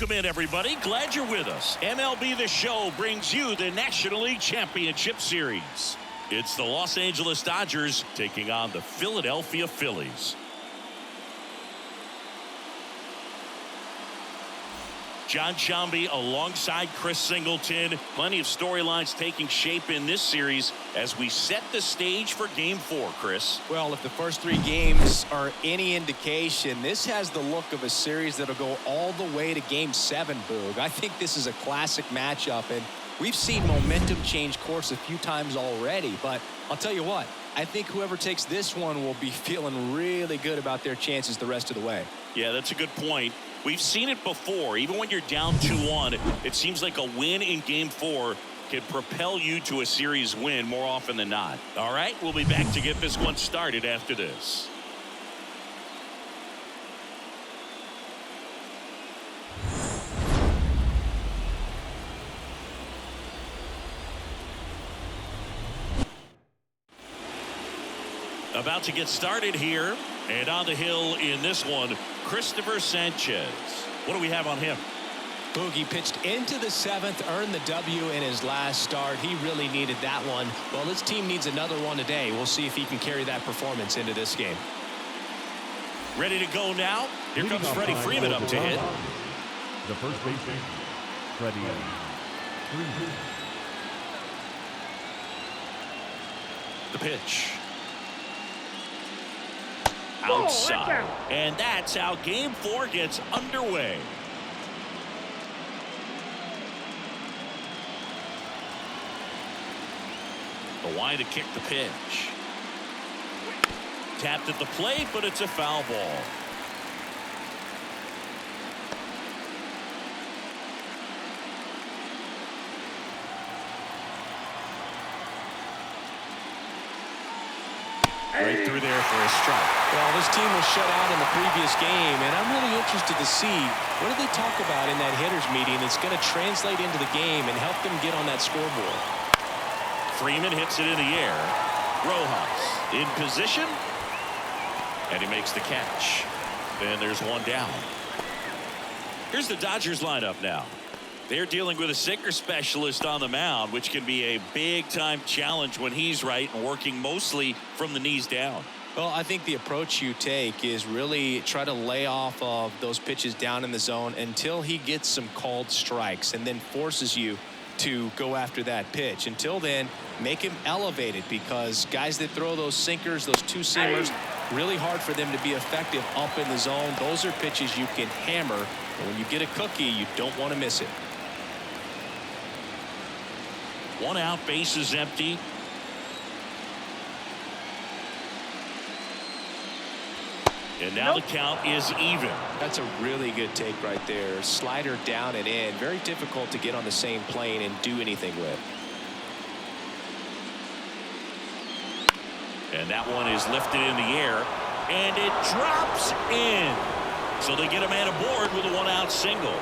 Welcome in, everybody. Glad you're with us. MLB The Show brings you the National League Championship Series. It's the Los Angeles Dodgers taking on the Philadelphia Phillies. John Sciambi alongside Chris Singleton. Plenty of storylines taking shape in this series as we set the stage for Game 4, Chris. Well, if the first 3 games are any indication, this has the look of a series that'll go all the way to Game 7, Boog. I think this is a classic matchup, and we've seen momentum change course a few times already. But I'll tell you what, I think whoever takes this one will be feeling really good about their chances the rest of the way. Yeah, that's a good point. We've seen it before. Even when you're down 2-1, it seems like a win in Game 4 can propel you to a series win more often than not. All right, we'll be back to get this one started after this. About to get started here, and on the hill in this one, Christopher Sanchez. What do we have on him? Boogie pitched into the 7th, earned the W in his last start. He really needed that one. Well, his team needs another one today. We'll see if he can carry that performance into this game. Ready to go now. Here comes Freddie Freeman up to hit. The first baseman, Freddie Freeman. The pitch. Outside. And that's how Game 4 gets underway. The wide to kick the pitch. Tapped at the plate, but it's a foul ball. Right through there for a strike. Well, this team was shut out in the previous game, and I'm really interested to see what do they talk about in that hitters meeting that's going to translate into the game and help them get on that scoreboard. Freeman hits it in the air. Rojas in position, and he makes the catch. And there's one down. Here's the Dodgers lineup now. They're dealing with a sinker specialist on the mound, which can be a big-time challenge when he's right and working mostly from the knees down. Well, I think the approach you take is really try to lay off of those pitches down in the zone until he gets some called strikes and then forces you to go after that pitch. Until then, make him elevated, because guys that throw those sinkers, those two-seamers, really hard for them to be effective up in the zone. Those are pitches you can hammer, and when you get a cookie, you don't want to miss it. 1 out, base is empty. And now the count is even. That's a really good take right there. Slider down and in. Very difficult to get on the same plane and do anything with. And that one is lifted in the air, and it drops in. So they get a man aboard with a 1-out single.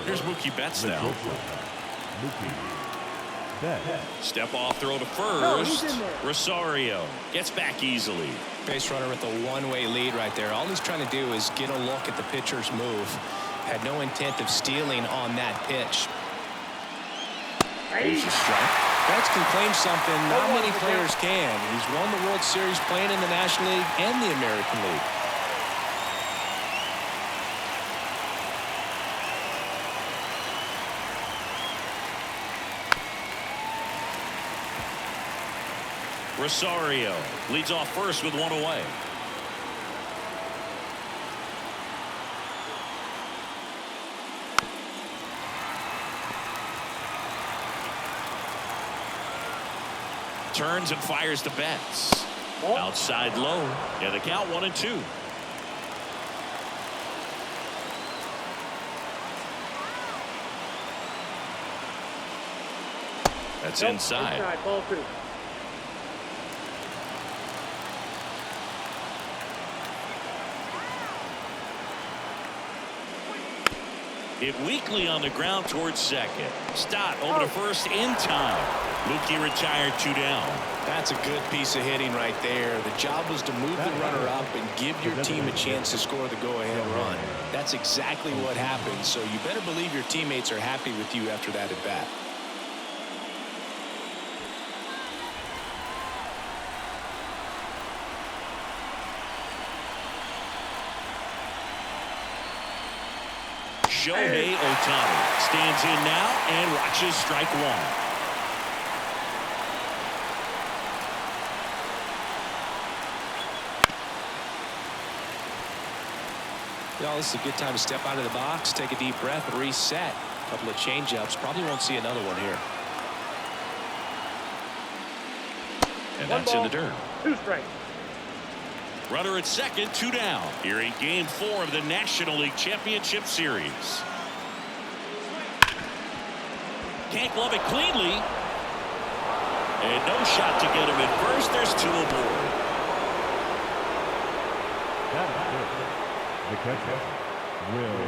Here's Mookie Betts now. Mookie Betts. Step off throw to first. Rosario gets back easily. Base runner with a one-way lead right there. All he's trying to do is get a look at the pitcher's move. Had no intent of stealing on that pitch. There's a strike. Betts can claim something not many players can. He's won the World Series playing in the National League and the American League. Rosario leads off first with 1 away. Turns and fires to Betts. Outside low. And the count 1-2. That's inside. Ball 2. Hit weakly on the ground towards second. Stott over to first in time. Mookie retired, 2 down. That's a good piece of hitting right there. The job was to move the runner up and give your team a chance to score the go-ahead run. That's exactly what happened. So you better believe your teammates are happy with you after that at bat. Shohei Ohtani stands in now and watches strike one. Well, this is a good time to step out of the box, take a deep breath, and reset. A couple of changeups. Probably won't see another one here. And that's in the dirt. 2 strikes. Runner at second, 2 down. Here in Game 4 of the National League Championship Series. Can't glove it cleanly. And no shot to get him at first. There's 2 aboard. That is good. The catcher, Will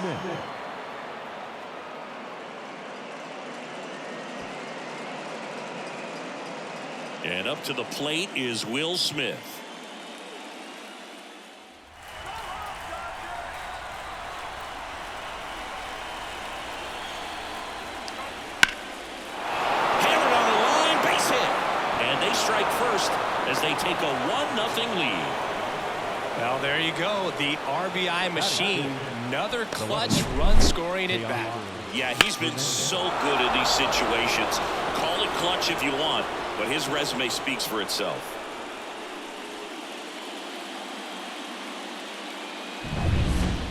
Smith. And up to the plate is Will Smith. Hammered on the line, base hit. And they strike first as they take a 1-0 lead. Well, there you go. The RBI machine. Another clutch run scoring at bat. Yeah, he's been so good in these situations. Call it clutch if you want, but his resume speaks for itself.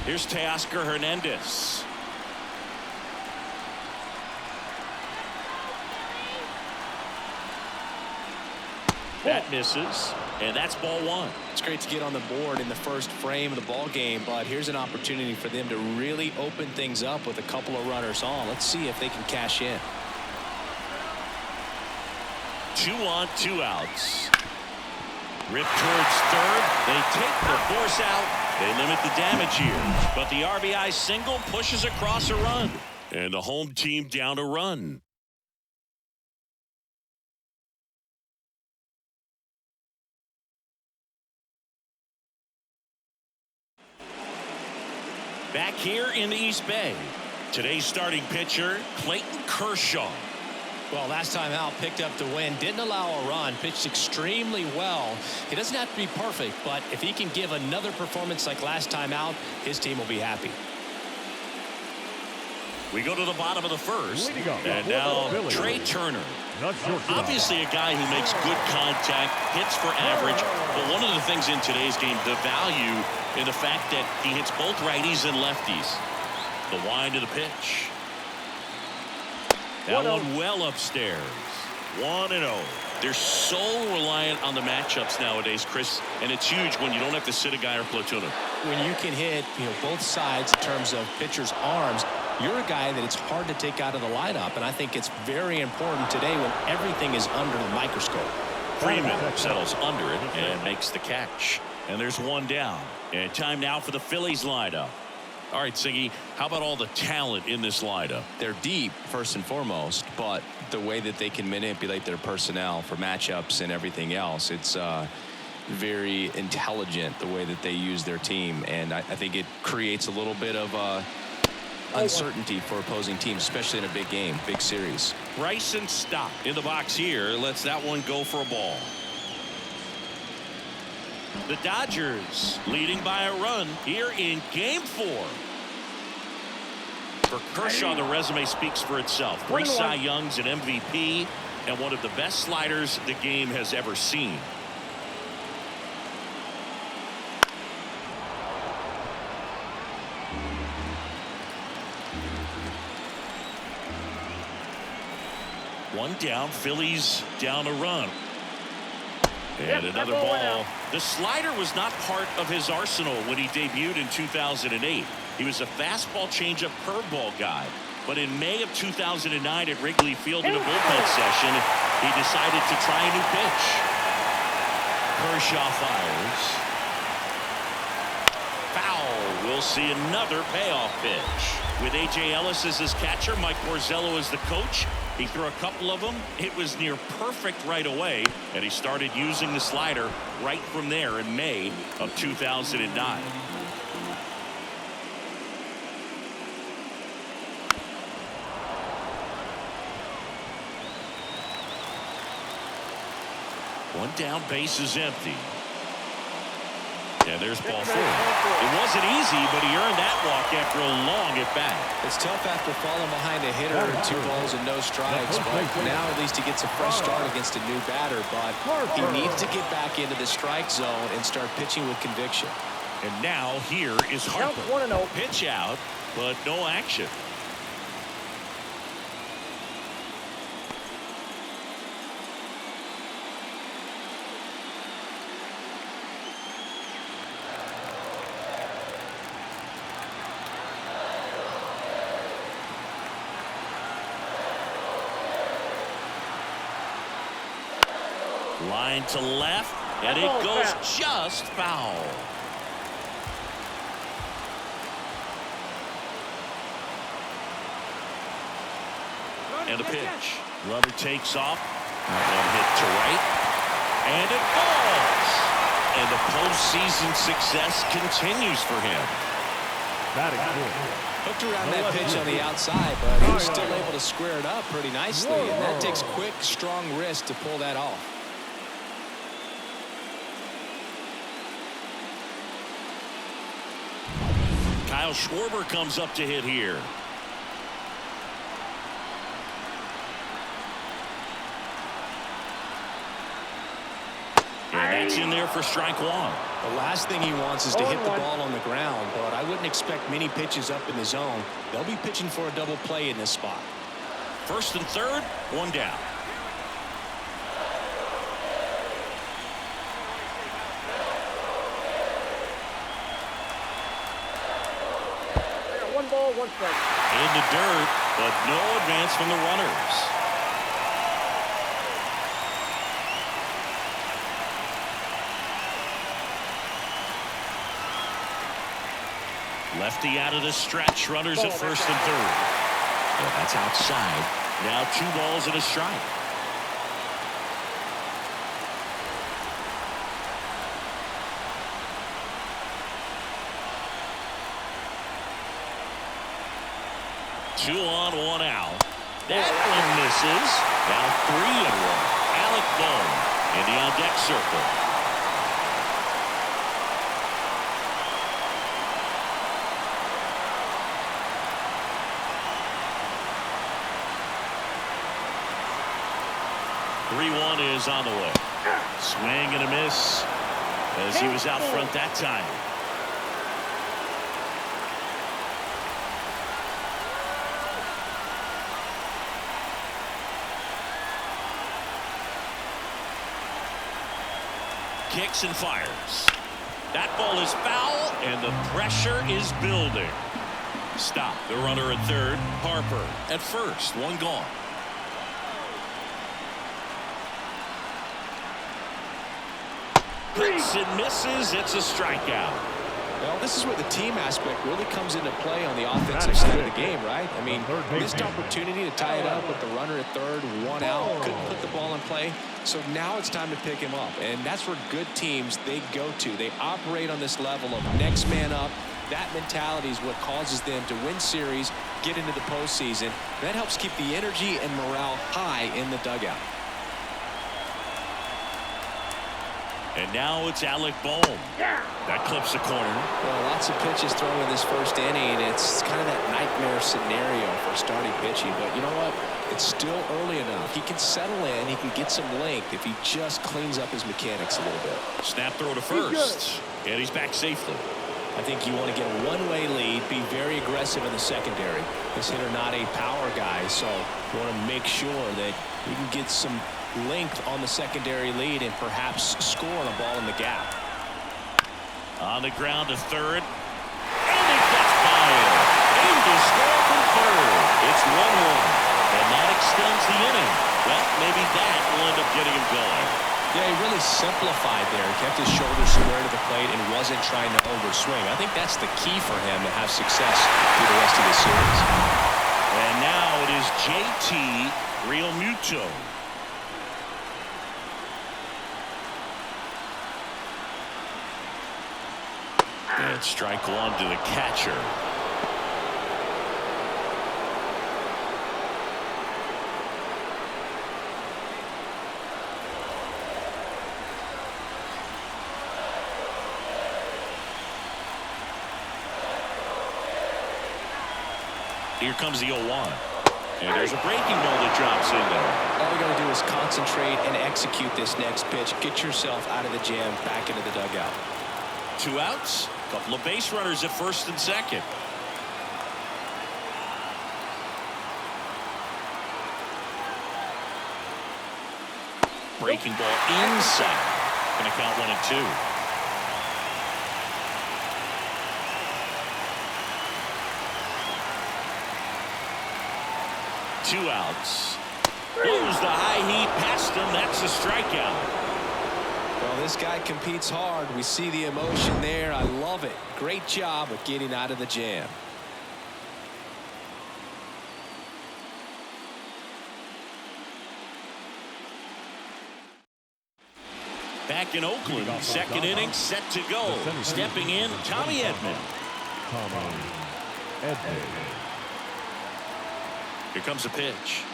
Here's Teoscar Hernandez. That misses, and that's ball 1. It's great to get on the board in the first frame of the ball game, but here's an opportunity for them to really open things up with a couple of runners on. Let's see if they can cash in. 2 on, 2 outs. Ripped towards third. They take the force out. They limit the damage here, but the RBI single pushes across a run, and the home team down a run. Back here in the East Bay, today's starting pitcher, Clayton Kershaw. Well, last time out, picked up the win, didn't allow a run, pitched extremely well. He doesn't have to be perfect, but if he can give another performance like last time out, his team will be happy. We go to the bottom of the first, and now Trey Turner. Obviously a guy who makes good contact, hits for average, but one of the things in today's game, the value in the fact that he hits both righties and lefties. The wind of the pitch. That one well upstairs. 1-0. They're so reliant on the matchups nowadays, Chris, and it's huge when you don't have to sit a guy or platoon him. When you can hit, both sides in terms of pitchers' arms, you're a guy that it's hard to take out of the lineup, and I think it's very important today when everything is under the microscope. Freeman settles under it and makes the catch. And there's 1 down. And time now for the Phillies lineup. All right, Siggy, how about all the talent in this lineup? They're deep, first and foremost, but the way that they can manipulate their personnel for matchups and everything else, it's very intelligent the way that they use their team, and I think it creates a little bit of uncertainty for opposing teams, especially in a big game, big series. Bryson Stott in the box here lets that one go for a ball. The Dodgers leading by a run here in Game 4. For Kershaw, the resume speaks for itself. 3 Cy Youngs, an MVP, and one of the best sliders the game has ever seen. One down, Phillies down a run. And another ball. The slider was not part of his arsenal when he debuted in 2008. He was a fastball changeup curveball guy. But in May of 2009 at Wrigley Field in a bullpen session, he decided to try a new pitch. Kershaw fires. Foul We'll see another payoff pitch. With A.J. Ellis as his catcher, Mike Borzello as the coach. He threw a couple of them. It was near perfect right away, and he started using the slider right from there in May of 2009. One down, base is empty. And there's ball 4. It wasn't easy, but he earned that walk after a long at bat. It's tough after falling behind a hitter, 2 balls and no strikes, but now at least he gets a fresh start against a new batter. But he needs to get back into the strike zone and start pitching with conviction. And now here is Harper. Pitch out, but no action. Line to left, and it goes just foul. And the pitch. Runner takes off, and hit to right, and it falls. And the postseason success continues for him. Hooked around that pitch on the outside, but he was still able to square it up pretty nicely, and that takes quick, strong wrist to pull that off. Kyle Schwarber comes up to hit here. And that's in there for strike 1. The last thing he wants is to hit the ball on the ground, but I wouldn't expect many pitches up in the zone. They'll be pitching for a double play in this spot. First and third, 1 down. In the dirt, but no advance from the runners. Lefty out of the stretch. Runners at first and third. Well, that's outside. Now 2 balls and a strike. Two on, 1 out. That one misses. Now 3 and 1. Alec Bohm in the on deck circle. Three-1 is on the way. Swing and a miss as he was out front that time. Kicks and fires. That ball is foul, and the pressure is building. Stop. The runner at third. Harper at first. 1 gone. Hits and misses. It's a strikeout. Well, this is where the team aspect really comes into play on the offensive side of the game, right? I mean, missed opportunity to tie it up with the runner at third, 1 out, couldn't put the ball in play. So now it's time to pick him up, and that's where good teams, they go to. They operate on this level of next man up. That mentality is what causes them to win series, get into the postseason. That helps keep the energy and morale high in the dugout. And now it's Alec Bohm. That clips the corner. Well, lots of pitches thrown in this first inning. It's kind of that nightmare scenario for starting pitching. But you know what? It's still early enough. He can settle in. He can get some length if he just cleans up his mechanics a little bit. Snap throw to first. And he's back safely. I think you want to get a one-way lead, be very aggressive in the secondary. This hitter not a power guy, so you want to make sure that you can get some length on the secondary lead and perhaps score on a ball in the gap. On the ground to third. And he gets by it. Aimed to score from third. It's 1-1. And that extends the inning. Well, maybe that will end up getting him going. Yeah, he really simplified there. He kept his shoulders square to the plate and wasn't trying to overswing. I think that's the key for him to have success through the rest of the series. And now it is JT Realmuto. And strike one to the catcher. Here comes the 0-1. And there's a breaking ball that drops in there. All you got to do is concentrate and execute this next pitch. Get yourself out of the jam, back into the dugout. 2 outs. Couple of base runners at first and second. Breaking ball inside. Going to count 1-2. Two outs. Blows the high heat past him. That's a strikeout. Well, this guy competes hard. We see the emotion there. I love it. Great job of getting out of the jam. Back in Oakland, second inning set to go. Stepping in, Tommy Edman. Here comes a pitch.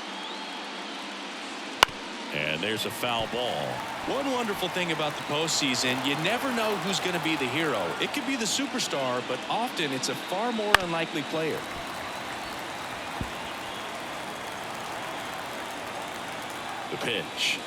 And there's a foul ball. One wonderful thing about the postseason, you never know who's going to be the hero. It could be the superstar, but often it's a far more unlikely player. The pitch.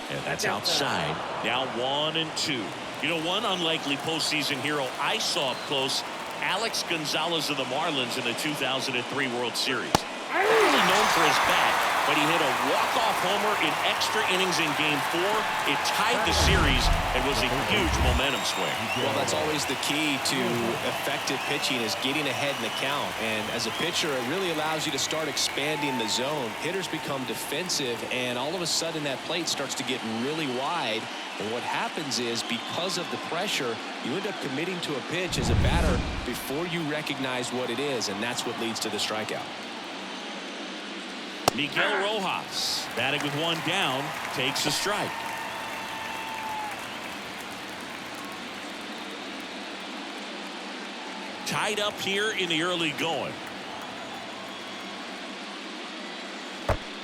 And that's outside. Now 1-2. You know, one unlikely postseason hero I saw up close, Alex Gonzalez of the Marlins in the 2003 World Series. Really known for his bat, but he hit a walk-off homer in extra innings in Game 4. It tied the series and was a huge momentum swing. Well, that's always the key to effective pitching, is getting ahead in the count. And as a pitcher, it really allows you to start expanding the zone. Hitters become defensive, and all of a sudden that plate starts to get really wide. And what happens is, because of the pressure, you end up committing to a pitch as a batter before you recognize what it is, and that's what leads to the strikeout. Miguel Rojas, batting with one down, takes a strike. Tied up here in the early going.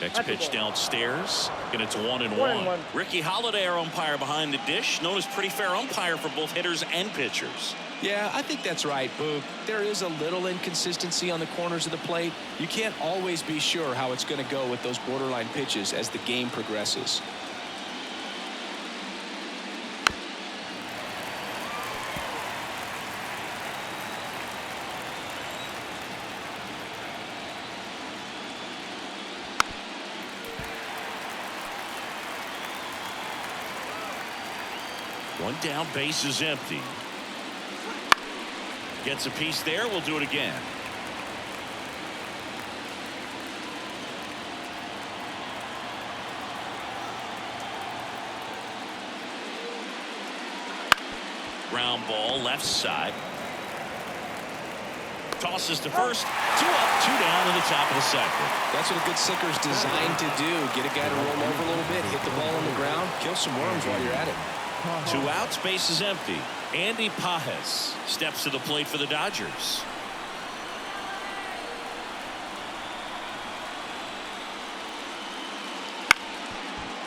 Next pitch downstairs, and it's 1-1. Ricky Holiday, our umpire behind the dish, known as pretty fair umpire for both hitters and pitchers. Yeah, I think that's right, Boog. There is a little inconsistency on the corners of the plate. You can't always be sure how it's going to go with those borderline pitches as the game progresses. One down, base is empty. Gets a piece there. We'll do it again. Ground ball, left side. Tosses to first. 2 up, 2 down in the top of the second. That's what a good sinker's designed to do. Get a guy to roll over a little bit, hit the ball on the ground, kill some worms while you're at it. 2 outs, base is empty. Andy Pages steps to the plate for the Dodgers.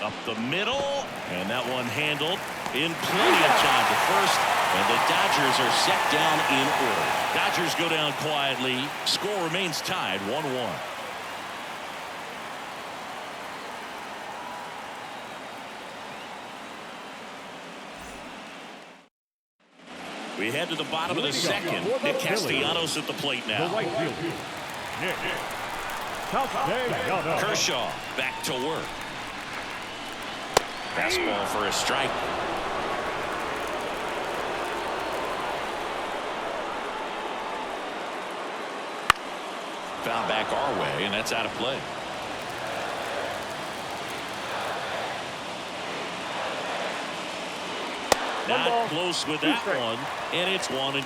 Up the middle, and that one handled in plenty of time to first, and the Dodgers are set down in order. Dodgers go down quietly. Score remains tied 1-1. We head to the bottom of the second. Nick Castellanos at the plate now. Kershaw back to work. Fastball for a strike. Found back our way, and that's out of play. Not close with that one, and it's 1-2.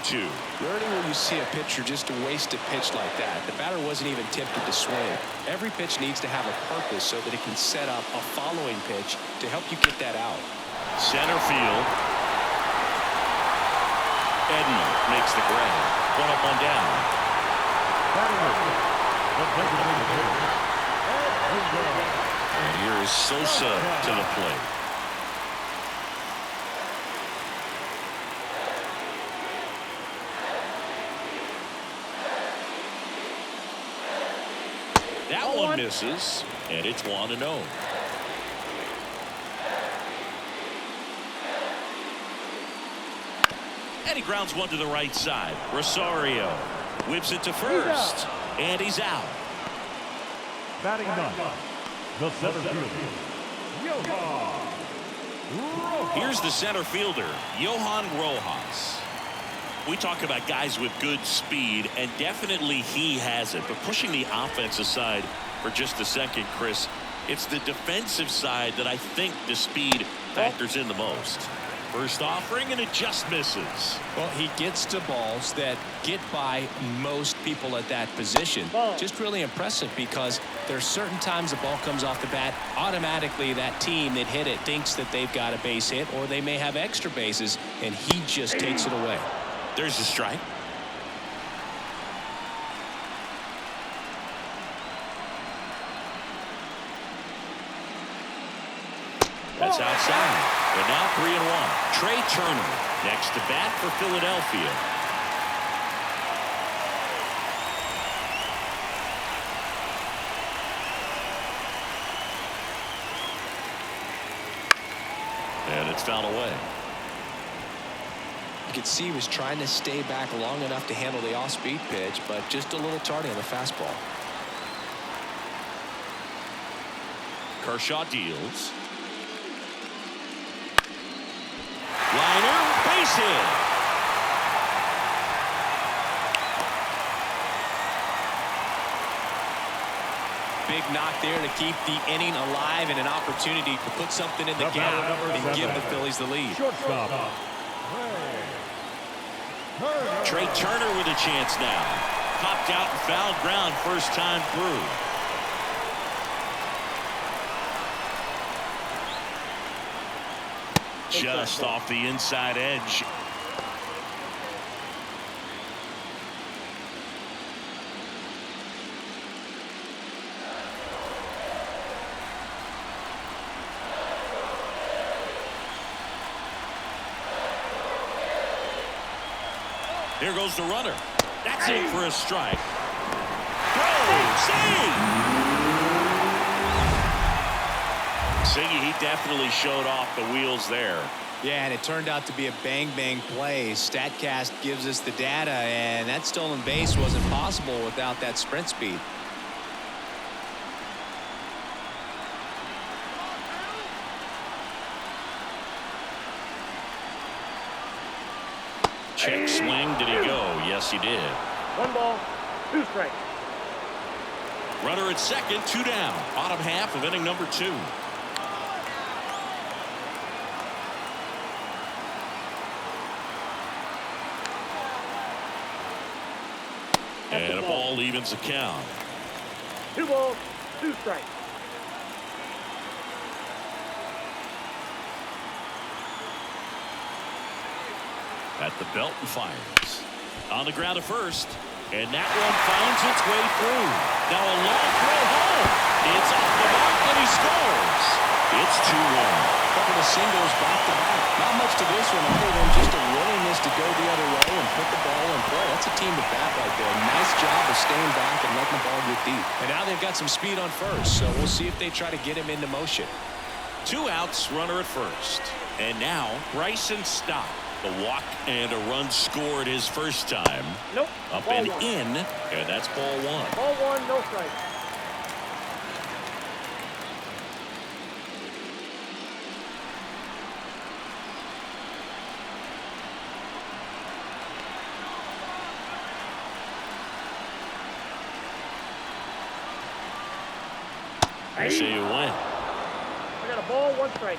Rarely will you see a pitcher just waste a pitch like that. The batter wasn't even tempted to swing. Every pitch needs to have a purpose so that it can set up a following pitch to help you get that out. Center field. Edman makes the grab. 1 up, 1 down. And here is Sosa to the plate. That one misses, and it's 1-0. And he grounds one to the right side. Rosario whips it to first, and he's out. Batting ninth, the center fielder, Johan Rojas. Here's the center fielder, Johan Rojas. We talk about guys with good speed, and definitely he has it. But pushing the offense aside for just a second, Chris, it's the defensive side that I think the speed factors in the most. First offering, and it just misses. Well, he gets to balls that get by most people at that position. Just really impressive, because there's certain times the ball comes off the bat, automatically that team that hit it thinks that they've got a base hit, or they may have extra bases, and he just takes it away. There's a strike. That's outside. And now 3-1. Trey Turner next to bat for Philadelphia. And it's fouled away. You could see he was trying to stay back long enough to handle the off-speed pitch, but just a little tardy on the fastball. Kershaw deals. Liner, base hit. Big knock there to keep the inning alive, and an opportunity to put something in the gap and give the Phillies the lead. Shortstop, Trey Turner with a chance now. Popped out and fouled ground first time through. Just off the inside edge. Here goes the runner. That's in for a strike. Throw, Siggy, he definitely showed off the wheels there. Yeah, and it turned out to be a bang-bang play. StatCast gives us the data, and that stolen base wasn't possible without that sprint speed. Check swing. Did he go? Yes, he did. 1 ball, 2 strikes. Runner at second, 2 down. Bottom half of inning number 2. And a ball evens the count. 2 balls, 2 strikes. At the belt and fires. On the ground at first. And that one finds its way through. Now a long throw home. It's off the mark, and he scores. It's 2-1. Couple of singles back to back. Not much to this one other than just a willingness to go the other way and put the ball in play. That's a team to bat right there. Nice job of staying back and letting the ball get deep. And now they've got some speed on first, so we'll see if they try to get him into motion. 2 outs, runner at first. And now Bryson Stott. The walk and a run scored his first time. Nope. Up ball and 1. in, and that's ball 1. Ball 1, no strikes. I say you win. I got a ball, 1 strike.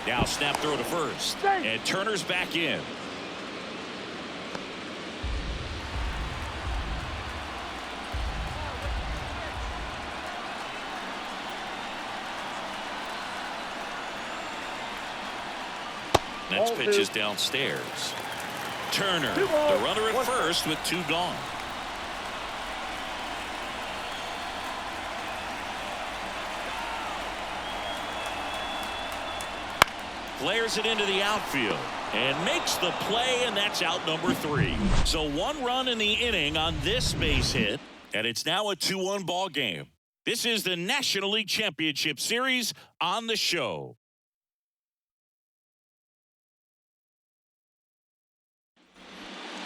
Now snap throw to first. And Turner's back in. Next pitch is downstairs. Turner, the runner at first with 2 gone. Flares it into the outfield and makes the play, and that's out number 3. So 1 run in the inning on this base hit, and it's now a 2-1 ball game. This is the National League Championship Series on the show.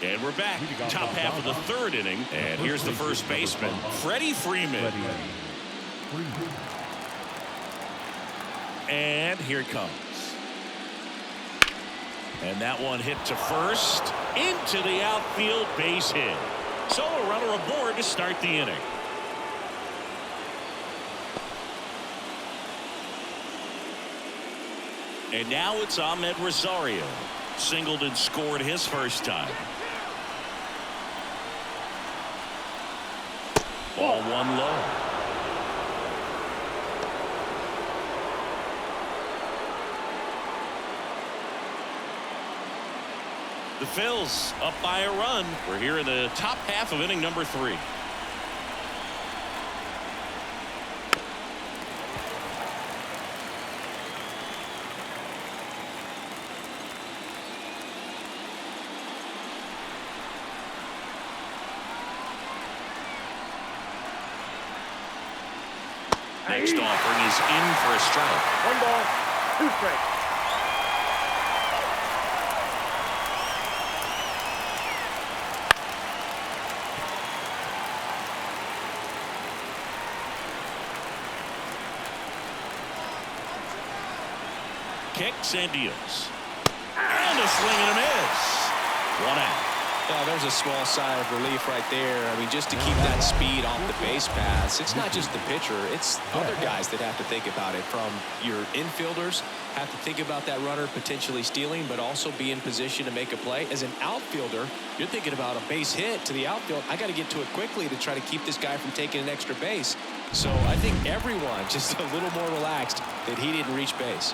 And we're back. Top half of the 3rd inning. And here's the first baseman, Freddie Freeman. And here it comes. And that one hit to first, into the outfield, base hit. So a runner aboard to start the inning. And now it's Ahmed Rosario. Singled and scored his first time. Ball 1 low. The Phillies up by a run. We're here in the top half of inning number 3. Next offering is in for a strike. 1 ball, 2 strikes. Kicks and deals. And a swing and a miss. 1 out. There's a small sigh of relief right there. I mean, just to keep that speed off the base paths. It's not just the pitcher. It's other guys that have to think about it. From your infielders have to think about that runner potentially stealing, but also be in position to make a play. As an outfielder, you're thinking about a base hit to the outfield. I got to get to it quickly to try to keep this guy from taking an extra base. So I think everyone just a little more relaxed that he didn't reach base.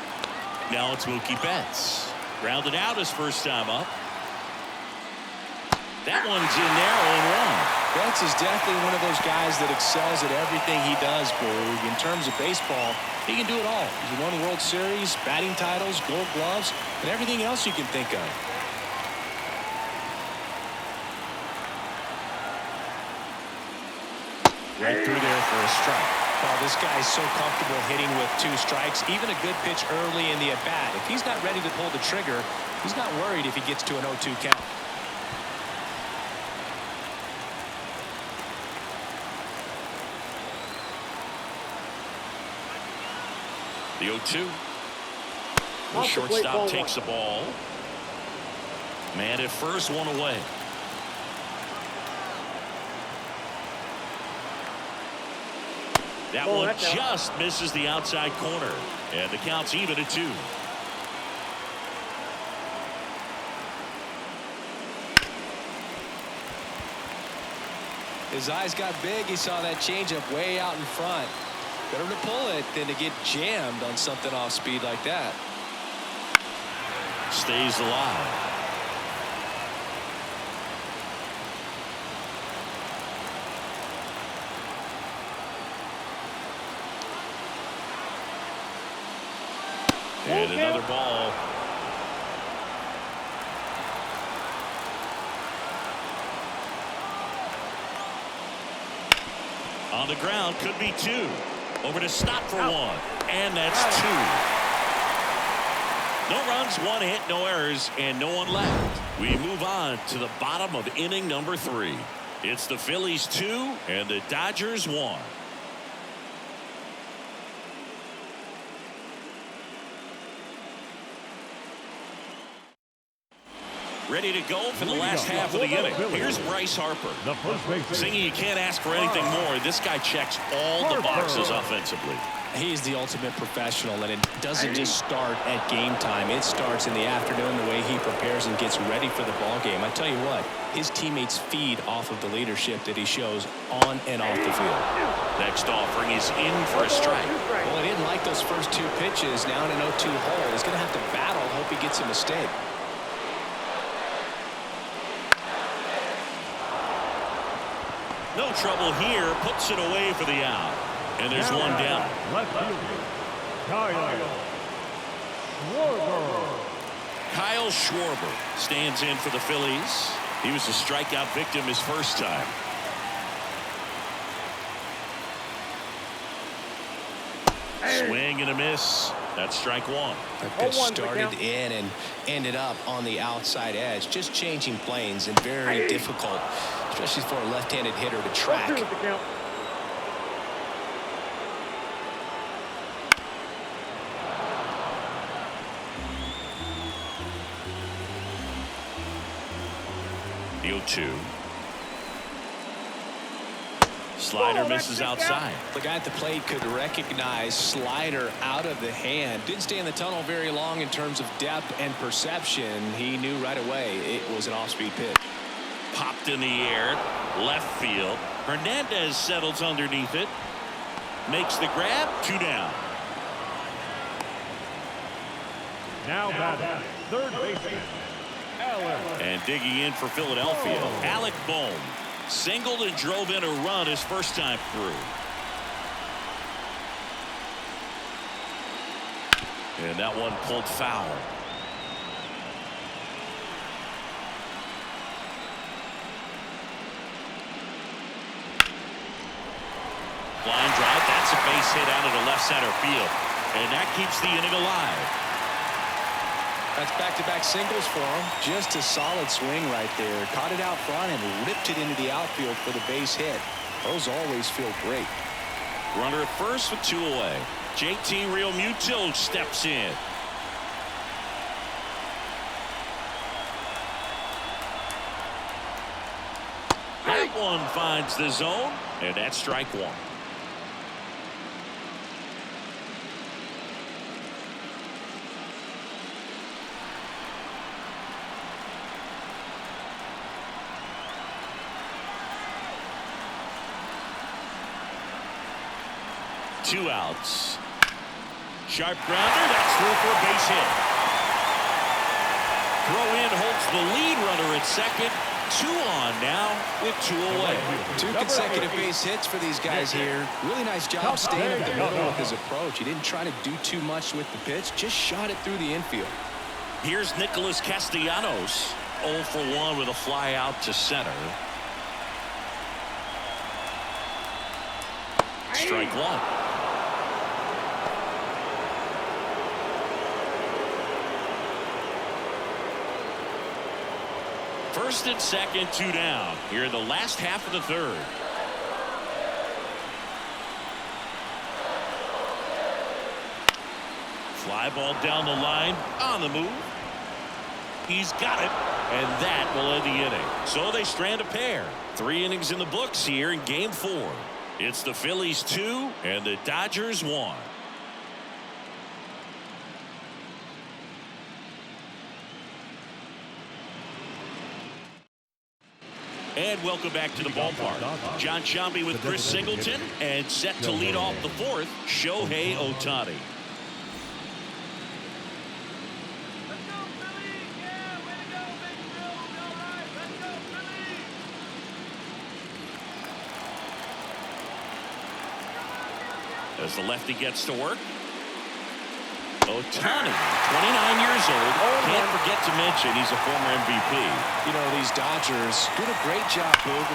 Now it's Mookie Betts. Grounded out his first time up. That one's in there, 0-1. Betts is definitely one of those guys that excels at everything he does, Boog. In terms of baseball, he can do it all. He's won World Series, batting titles, Gold Gloves, and everything else you can think of. Right through there for a strike. Well, this guy's so comfortable hitting with 2 strikes, even a good pitch early in the at-bat. If he's not ready to pull the trigger, he's not worried if he gets to an 0-2 count. The 0-2. The shortstop takes the ball. Man at first, 1 away. That one just misses the outside corner. And the count's even at 2. His eyes got big. He saw that changeup way out in front. Better to pull it than to get jammed on something off speed like that. Stays alive. And another ball. On the ground, could be 2. Over to stop for 1. And that's 2. No runs, 1 hit, no errors, and no one left. We move on to the bottom of inning number 3. It's the Phillies 2 and the Dodgers 1. Ready to go for the last half of the inning. Here's Bryce Harper. The first baseman. Singing, you can't ask for anything more. This guy checks all the boxes offensively. He's the ultimate professional, and it doesn't just start at game time. It starts in the afternoon, the way he prepares and gets ready for the ball game. I tell you what, his teammates feed off of the leadership that he shows on and off the field. Next offering is in for a strike. Well, he didn't like those first 2 pitches. Now in an 0-2 hole, he's going to have to battle. Hope he gets a mistake. No trouble here. Puts it away for the out. And there's one down. Left fielder, Kyle Schwarber. Kyle Schwarber stands in for the Phillies. He was a strikeout victim his first time. Swing and a miss. That's strike one. That pitch started in and ended up on the outside edge. Just changing planes and very difficult, especially for a left-handed hitter to track. The 0-2. Slider misses outside. The guy at the plate could recognize slider out of the hand. Didn't stay in the tunnel very long in terms of depth and perception. He knew right away it was an off-speed pitch. Popped in the air. Left field. Hernandez settles underneath it. Makes the grab. 2 down. Now batting, third baseman, Alec. And digging in for Philadelphia, Alec Bohm. Singled and drove in a run his first time through. And that one pulled foul. Line drive. That's a base hit out of the left center field. And that keeps the inning alive. That's back-to-back singles for him. Just a solid swing right there. Caught it out front and ripped it into the outfield for the base hit. Those always feel great. Runner at first with 2 away. JT Realmuto steps in. That one finds the zone, and that's strike one. Two outs. Sharp grounder. That's through for a base hit. Throw in holds the lead runner at second. 2 on now with 2 away. 2 consecutive base hits for these guys here. Really nice job staying up the middle with his approach. He didn't try to do too much with the pitch. Just shot it through the infield. Here's Nicholas Castellanos. 0 for 1 with a fly out to center. Strike one. First and second, 2 down. Here in the last half of the third. Fly ball down the line. On the move. He's got it. And that will end the inning. So they strand a pair. 3 innings in the books here in game 4. It's the Phillies 2 and the Dodgers 1. And welcome back to the ballpark. John Sciambi with Chris Singleton, and set to lead off the 4th, Shohei Ohtani. As the lefty gets to work. Ohtani, 29 years old. Can't forget to mention he's a former MVP. You know, these Dodgers doing a great job, Boog.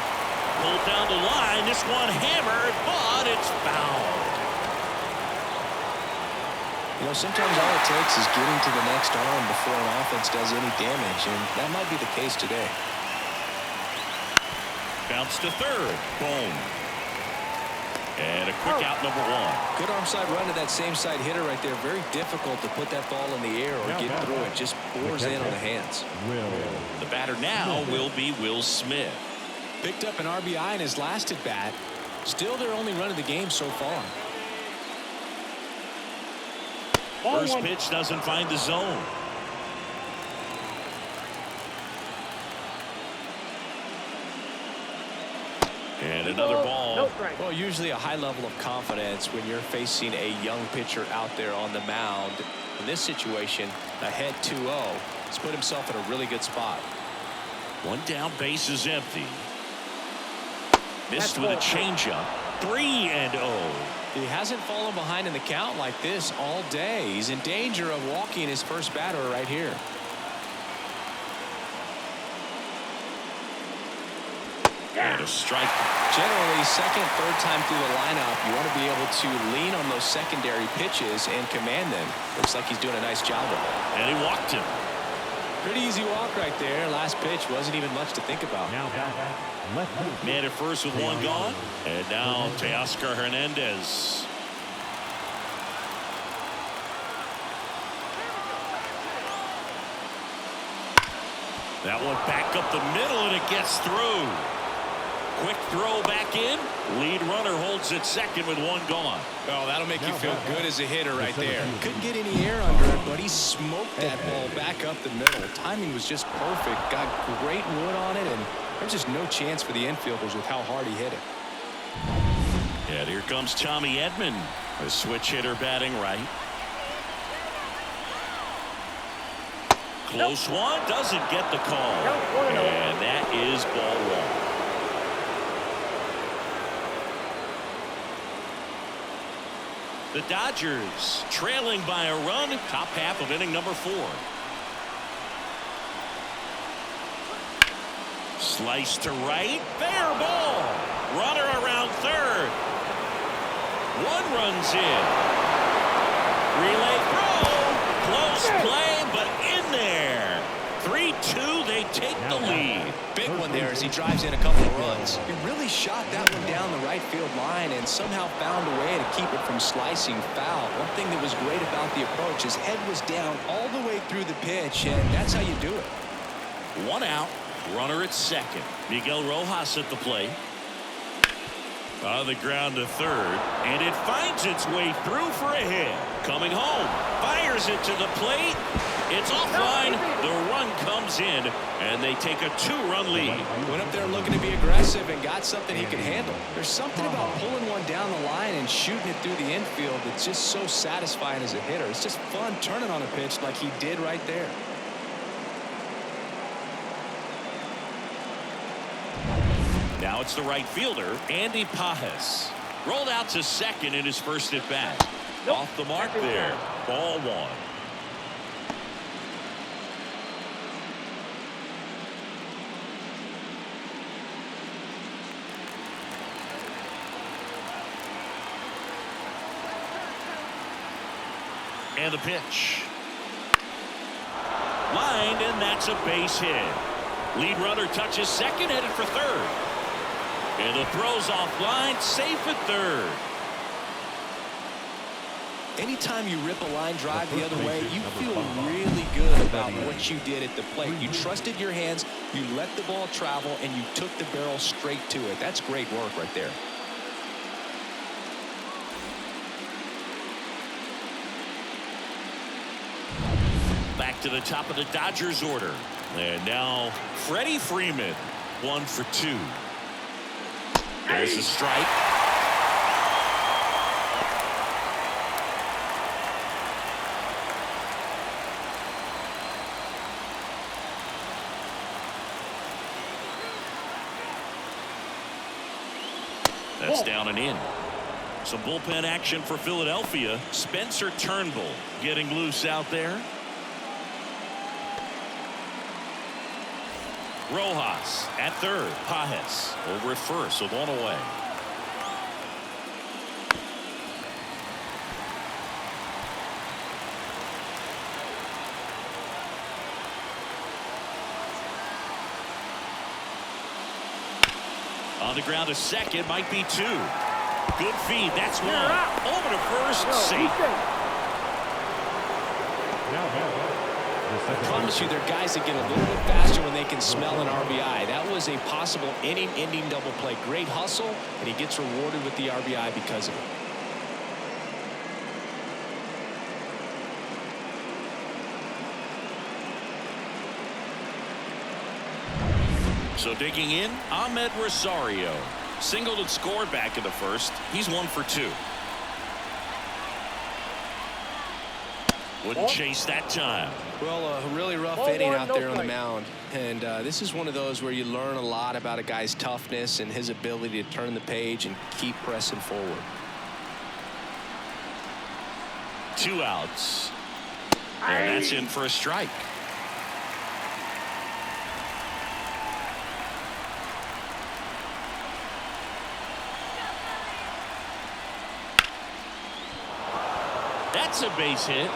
Pulled down the line. This one hammered, but it's foul. You know, sometimes all it takes is getting to the next arm before an offense does any damage, and that might be the case today. Bounce to third. Boom. And a quick out, number 1. Good arm side run to that same side hitter right there. Very difficult to put that ball in the air or get through it. Just bores in on the hands. The batter now will be Will Smith. Picked up an RBI in his last at bat. Still their only run of the game so far. First pitch doesn't find the zone. And another ball. No strike. Well, usually a high level of confidence when you're facing a young pitcher out there on the mound. In this situation, ahead 2-0. He's put himself in a really good spot. One down, base is empty. Missed with a changeup. 3-0. He hasn't fallen behind in the count like this all day. He's in danger of walking his first batter right here. And a strike. Generally, second, third time through the lineup, you want to be able to lean on those secondary pitches and command them. Looks like he's doing a nice job of it. And he walked him. Pretty easy walk right there. Last pitch wasn't even much to think about. Now back. Left field. Man at first with one gone. And now Teoscar Hernandez. That one back up the middle, and it gets through. Quick throw back in. Lead runner holds it second with one gone. Oh, that'll make you feel good as a hitter right there. Couldn't get any air under it, but he smoked that ball back up the middle. Timing was just perfect. Got great wood on it, and there's just no chance for the infielders with how hard he hit it. And here comes Tommy Edman, a switch hitter batting right. Close one, doesn't get the call. And that is ball one. The Dodgers trailing by a run, top half of inning number 4. Slice to right, fair ball. Runner around third. One runs in. Relay throw, close play, but in there. 3-2, they take the lead. Big one there as he drives in a couple of runs. He really shot that one down the right field line and somehow found a way to keep it from slicing foul. One thing that was great about the approach, his head was down all the way through the pitch, and that's how you do it. One out, runner at second. Miguel Rojas at the plate. On the ground to third, and it finds its way through for a hit. Coming home, fires it to the plate. It's offline. The run comes in, and they take a 2-run lead. Went up there looking to be aggressive and got something he could handle. There's something about pulling one down the line and shooting it through the infield that's just so satisfying as a hitter. It's just fun turning on a pitch like he did right there. Now it's the right fielder, Andy Pajes. Rolled out to second in his first at bat. Off the mark there. Ball one. And the pitch. Lined, and that's a base hit. Lead runner touches second, headed for third. And the throw's offline, safe at third. Anytime you rip a line drive the other way, you feel really good about what you did at the plate. You trusted your hands, you let the ball travel, and you took the barrel straight to it. That's great work right there. Back to the top of the Dodgers order. And now Freddie Freeman, 1 for 2. There's a strike. That's down and in. Some bullpen action for Philadelphia. Spencer Turnbull getting loose out there. Rojas at third. Pajes over at first with one away. On the ground to second, might be 2. Good feed, that's one. Over to first, safe. I promise you, there are guys that get a little bit faster when they can smell an RBI. That was a possible inning-ending double play. Great hustle, and he gets rewarded with the RBI because of it. So digging in, Ahmed Rosario. Singled and scored back in the first. He's 1 for 2. Wouldn't chase that time. Well, a really rough inning out there on the mound. And this is one of those where you learn a lot about a guy's toughness and his ability to turn the page and keep pressing forward. 2 outs. And that's in for a strike. That's a base hit.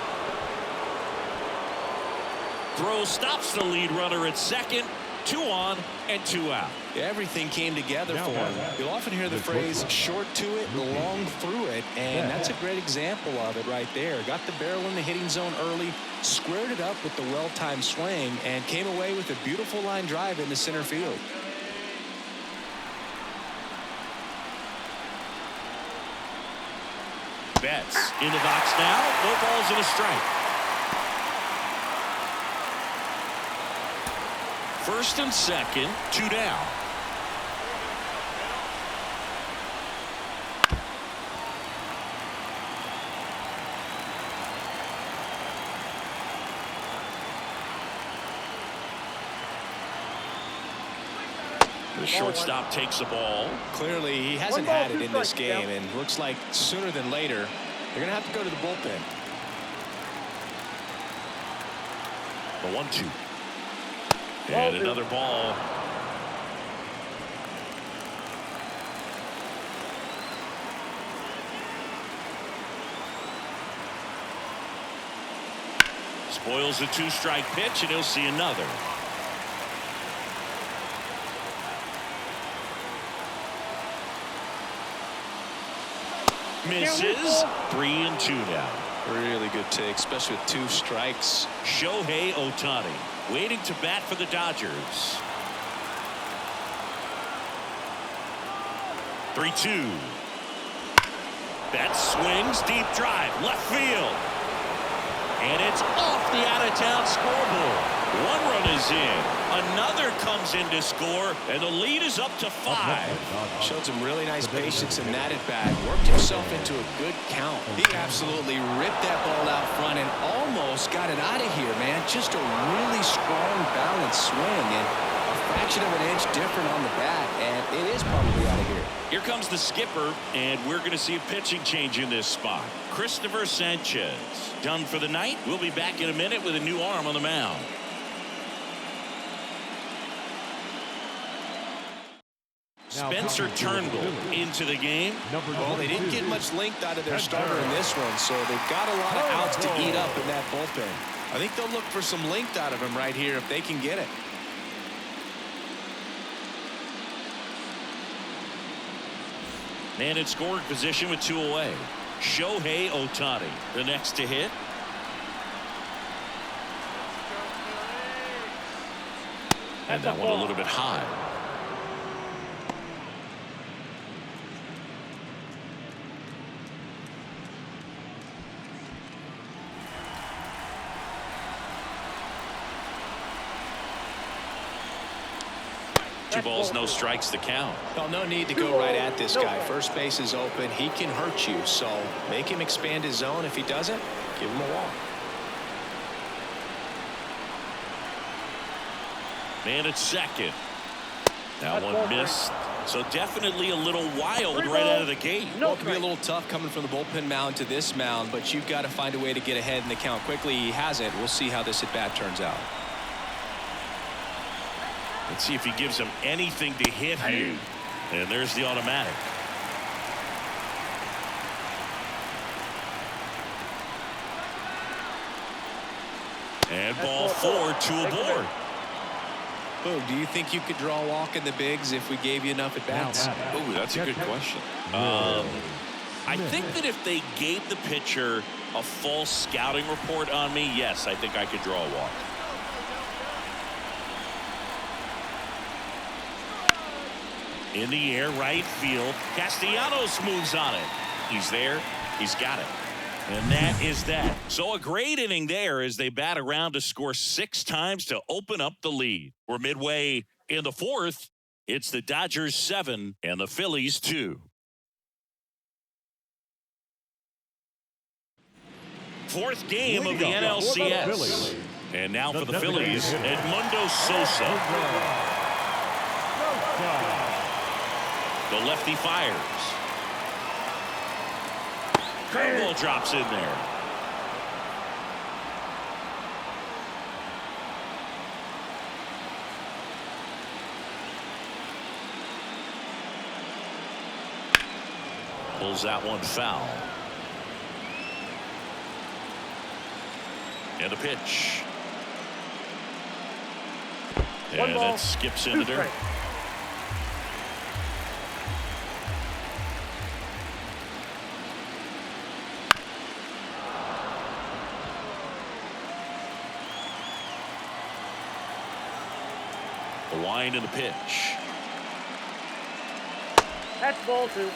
Throw stops the lead runner at second. 2 on and 2 out. Everything came together for him. You'll often hear the phrase short to it, long through it, and that's a great example of it right there. Got the barrel in the hitting zone early, squared it up with the well-timed swing, and came away with a beautiful line drive into center field. Betts in the box now. No balls and a strike. First and second, 2 down. The shortstop takes the ball. Clearly, he hasn't had it in this game, and looks like sooner than later, they're going to have to go to the bullpen. The 1-2. And another ball. Spoils the 2-strike pitch, and he'll see another. Misses. 3 and 2 now. Really good take, especially with 2 strikes. Shohei Ohtani waiting to bat for the Dodgers. 3-2. That swings, deep drive, left field. And it's off the out-of-town scoreboard. 1 run is in. Another comes in to score, and the lead is up to 5. Showed some really nice patience in that at-bat. Worked himself into a good count. He absolutely ripped that ball out front and almost got it out of here, man. Just a really strong, balanced swing, and a fraction of an inch different on the bat, and it is probably out of here. Here comes the skipper, and we're going to see a pitching change in this spot. Christopher Sanchez done for the night. We'll be back in a minute with a new arm on the mound. Spencer Turnbull into the game. Well, they didn't get much length out of their starter in this one, so they've got a lot of outs to eat up in that bullpen. I think they'll look for some length out of him right here if they can get it. And in scoring position with 2 away. Shohei Ohtani, the next to hit. And that one a little bit high. Two balls, no strikes to count. Well, no need to go right at this guy. First base is open. He can hurt you, so make him expand his zone. If he doesn't, give him a walk. Man at second. That one missed. So definitely a little wild right out of the gate. Well, it can be a little tough coming from the bullpen mound to this mound, but you've got to find a way to get ahead in the count quickly. He hasn't. We'll see how this at-bat turns out. Let's see if he gives him anything to hit here. And there's the automatic. And ball 4, 2 aboard. Boog, do you think you could draw a walk in the bigs if we gave you enough at bats? Oh, that's a good question. I think that if they gave the pitcher a full scouting report on me, yes, I think I could draw a walk. In the air, right field. Castellanos moves on it. He's there. He's got it. And that is that. So a great inning there as they bat around to score 6 times to open up the lead. We're midway in the 4th. It's the Dodgers 7 and the Phillies 2. 4th game of the NLCS. And now for the Phillies, Edmundo Sosa. The lefty fires. Curveball drops in there. Pulls that one foul. And a pitch. And it skips into dirt. The wind and the pitch. That's ball 2.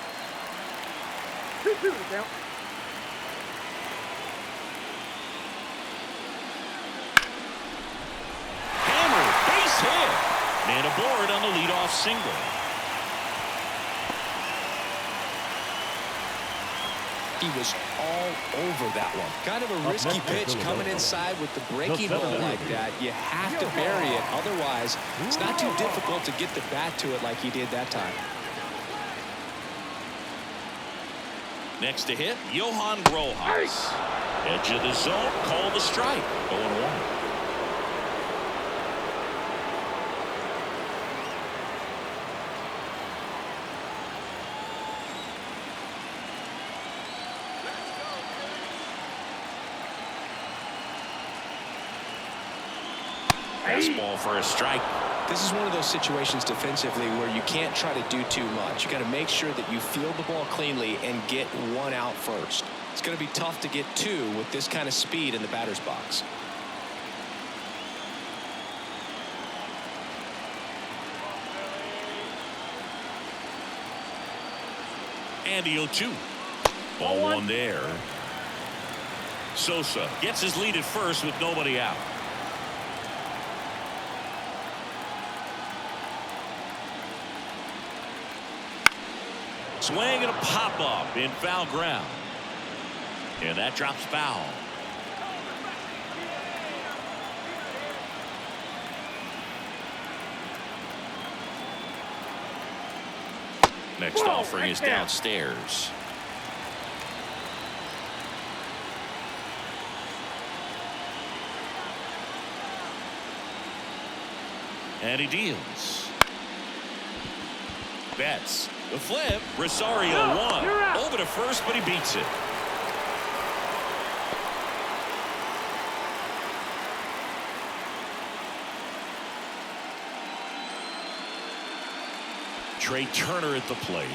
2-2 to count. Hammer, base hit. And aboard on the leadoff single. He was all over that one. Kind of a risky pitch coming inside with the breaking ball like that. You have to bury it. Otherwise, it's not too difficult to get the bat to it like he did that time. Next to hit, Johan Rojas. Edge of the zone, called the strike. 0-1. Fastball for a strike. This is one of those situations defensively where you can't try to do too much. You got to make sure that you field the ball cleanly and get one out first. It's going to be tough to get 2 with this kind of speed in the batter's box. And the 0-2. Ball 1 there. Sosa gets his lead at first with nobody out. Swing and a pop-up in foul ground. And that drops foul. Next offering is downstairs. And he deals. Betts. The flip. Rosario won. Over to first, but he beats it. Trey Turner at the plate.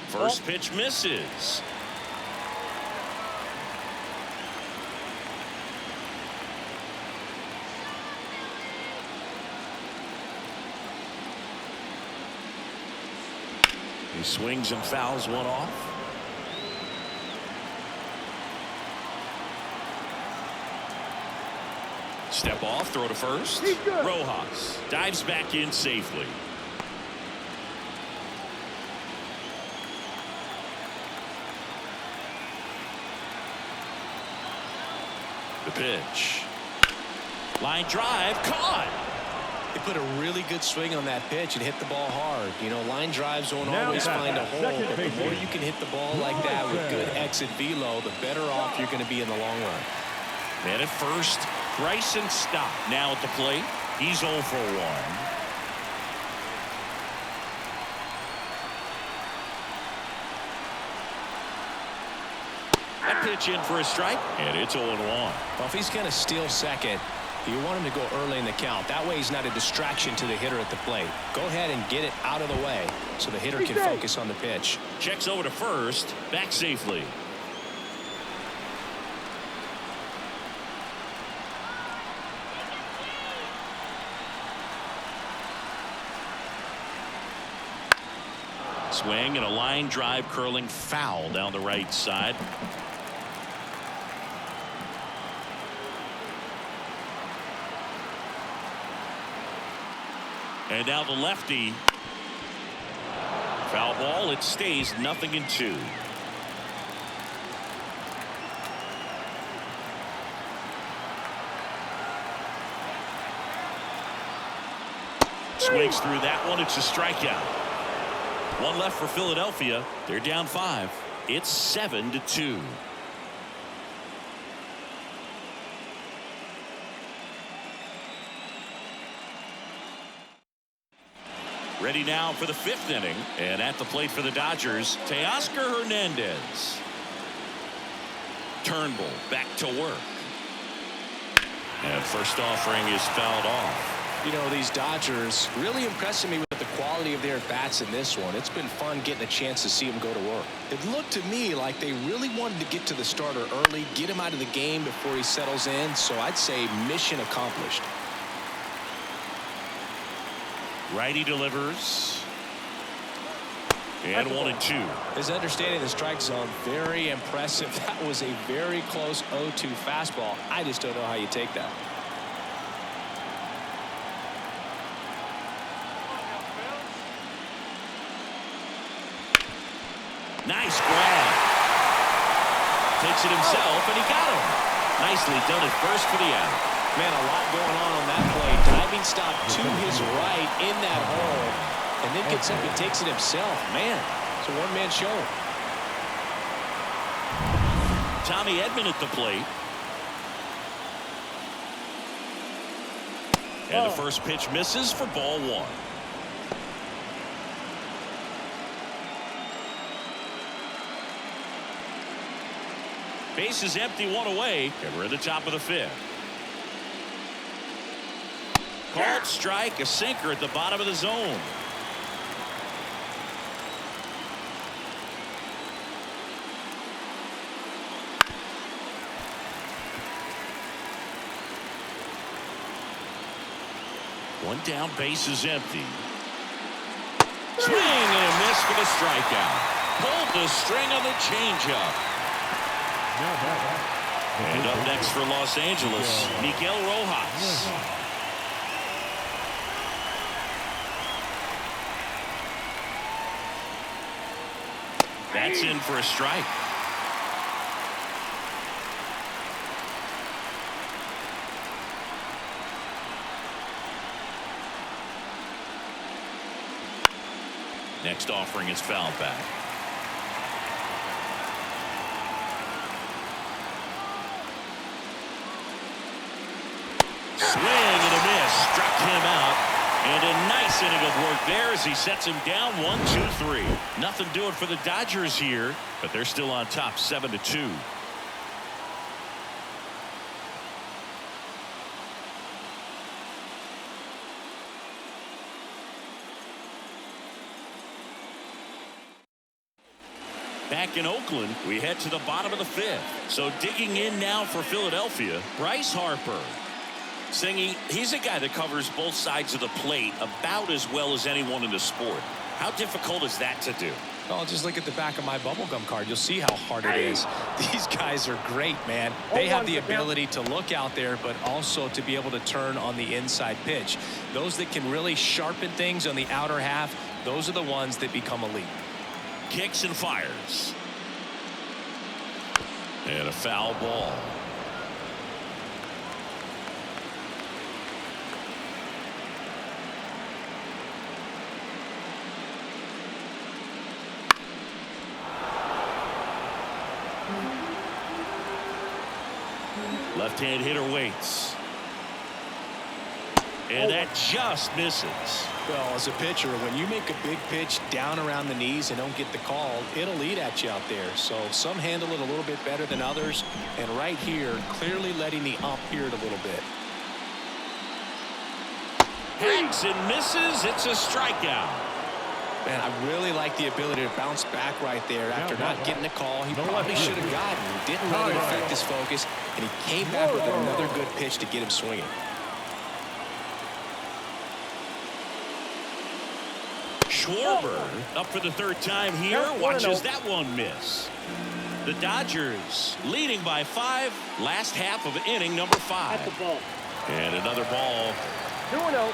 First pitch misses. He swings and fouls one off. Step off, throw to first. Rojas dives back in safely. The pitch. Line drive, caught. They put a really good swing on that pitch and hit the ball hard. You know, line drives won't always find a hole, but the more you can hit the ball like that with good exit velo, the better off you're going to be in the long run. Man at first, Bryson Stott now at the plate. He's 0 for 1. That pitch in for a strike, and it's 0-1. Well, if he's going to steal second, You want him to go early in the count. That way he's not a distraction to the hitter at the plate. Go ahead and get it out of the way so the hitter can focus on the pitch. Checks over to first, back safely. Swing and a line drive curling foul down the right side. And now the lefty. Foul ball. It stays 0-2. Swings through that one. It's a strikeout. One left for Philadelphia. They're down 5. It's 7-2. Ready now for the 5th inning. And at the plate for the Dodgers, Teoscar Hernandez. Turnbull back to work. And first offering is fouled off. You know, these Dodgers really impressing me with the quality of their bats in this one. It's been fun getting a chance to see them go to work. It looked to me like they really wanted to get to the starter early, get him out of the game before he settles in. So I'd say mission accomplished. Righty delivers. And 1-2. His understanding of the strike zone, very impressive. That was a very close 0-2 fastball. I just don't know how you take that. Nice grab. Takes it himself, and he got him. Nicely done at first for the out. Man, a lot going on that play. Diving stop to his right in that hole, and then gets up and takes it himself. Man, it's a one-man show. Tommy Edman at the plate. And the first pitch misses for ball 1. Base is empty, 1 away, and we're at the top of the 5th. Called strike, a sinker at the bottom of the zone. One down, base is empty. Swing and a miss for the strikeout. Pulled the string on the changeup. And up next for Los Angeles, Miguel Rojas. That's in for a strike. Next offering is fouled back. Swing and a miss. Struck him out. And a nice inning of work there as he sets him down 1-2-3. Nothing doing for the Dodgers here, but they're still on top 7-2. Back in Oakland, we head to the bottom of the 5th. So digging in now for Philadelphia, Bryce Harper. Singy, he's a guy that covers both sides of the plate about as well as anyone in the sport. How difficult is that to do? Well, just look at the back of my bubblegum card. You'll see how hard it is. These guys are great, man. They have the ability to look out there, but also to be able to turn on the inside pitch. Those that can really sharpen things on the outer half, those are the ones that become elite. Kicks and fires. And a foul ball. Left-hand hitter waits. And that just misses. Well, as a pitcher, when you make a big pitch down around the knees and don't get the call, it'll eat at you out there. So some handle it a little bit better than others. And right here, clearly letting the ump hear it a little bit. Hacks and misses. It's a strikeout. Man, I really like the ability to bounce back right there after not getting a call he probably should have gotten. He didn't let it affect his focus, and he came back with another good pitch to get him swinging. Schwarber up for the third time here. Watches that one miss. The Dodgers leading by 5. Last half of inning number 5. At the ball. And another ball. 2-0.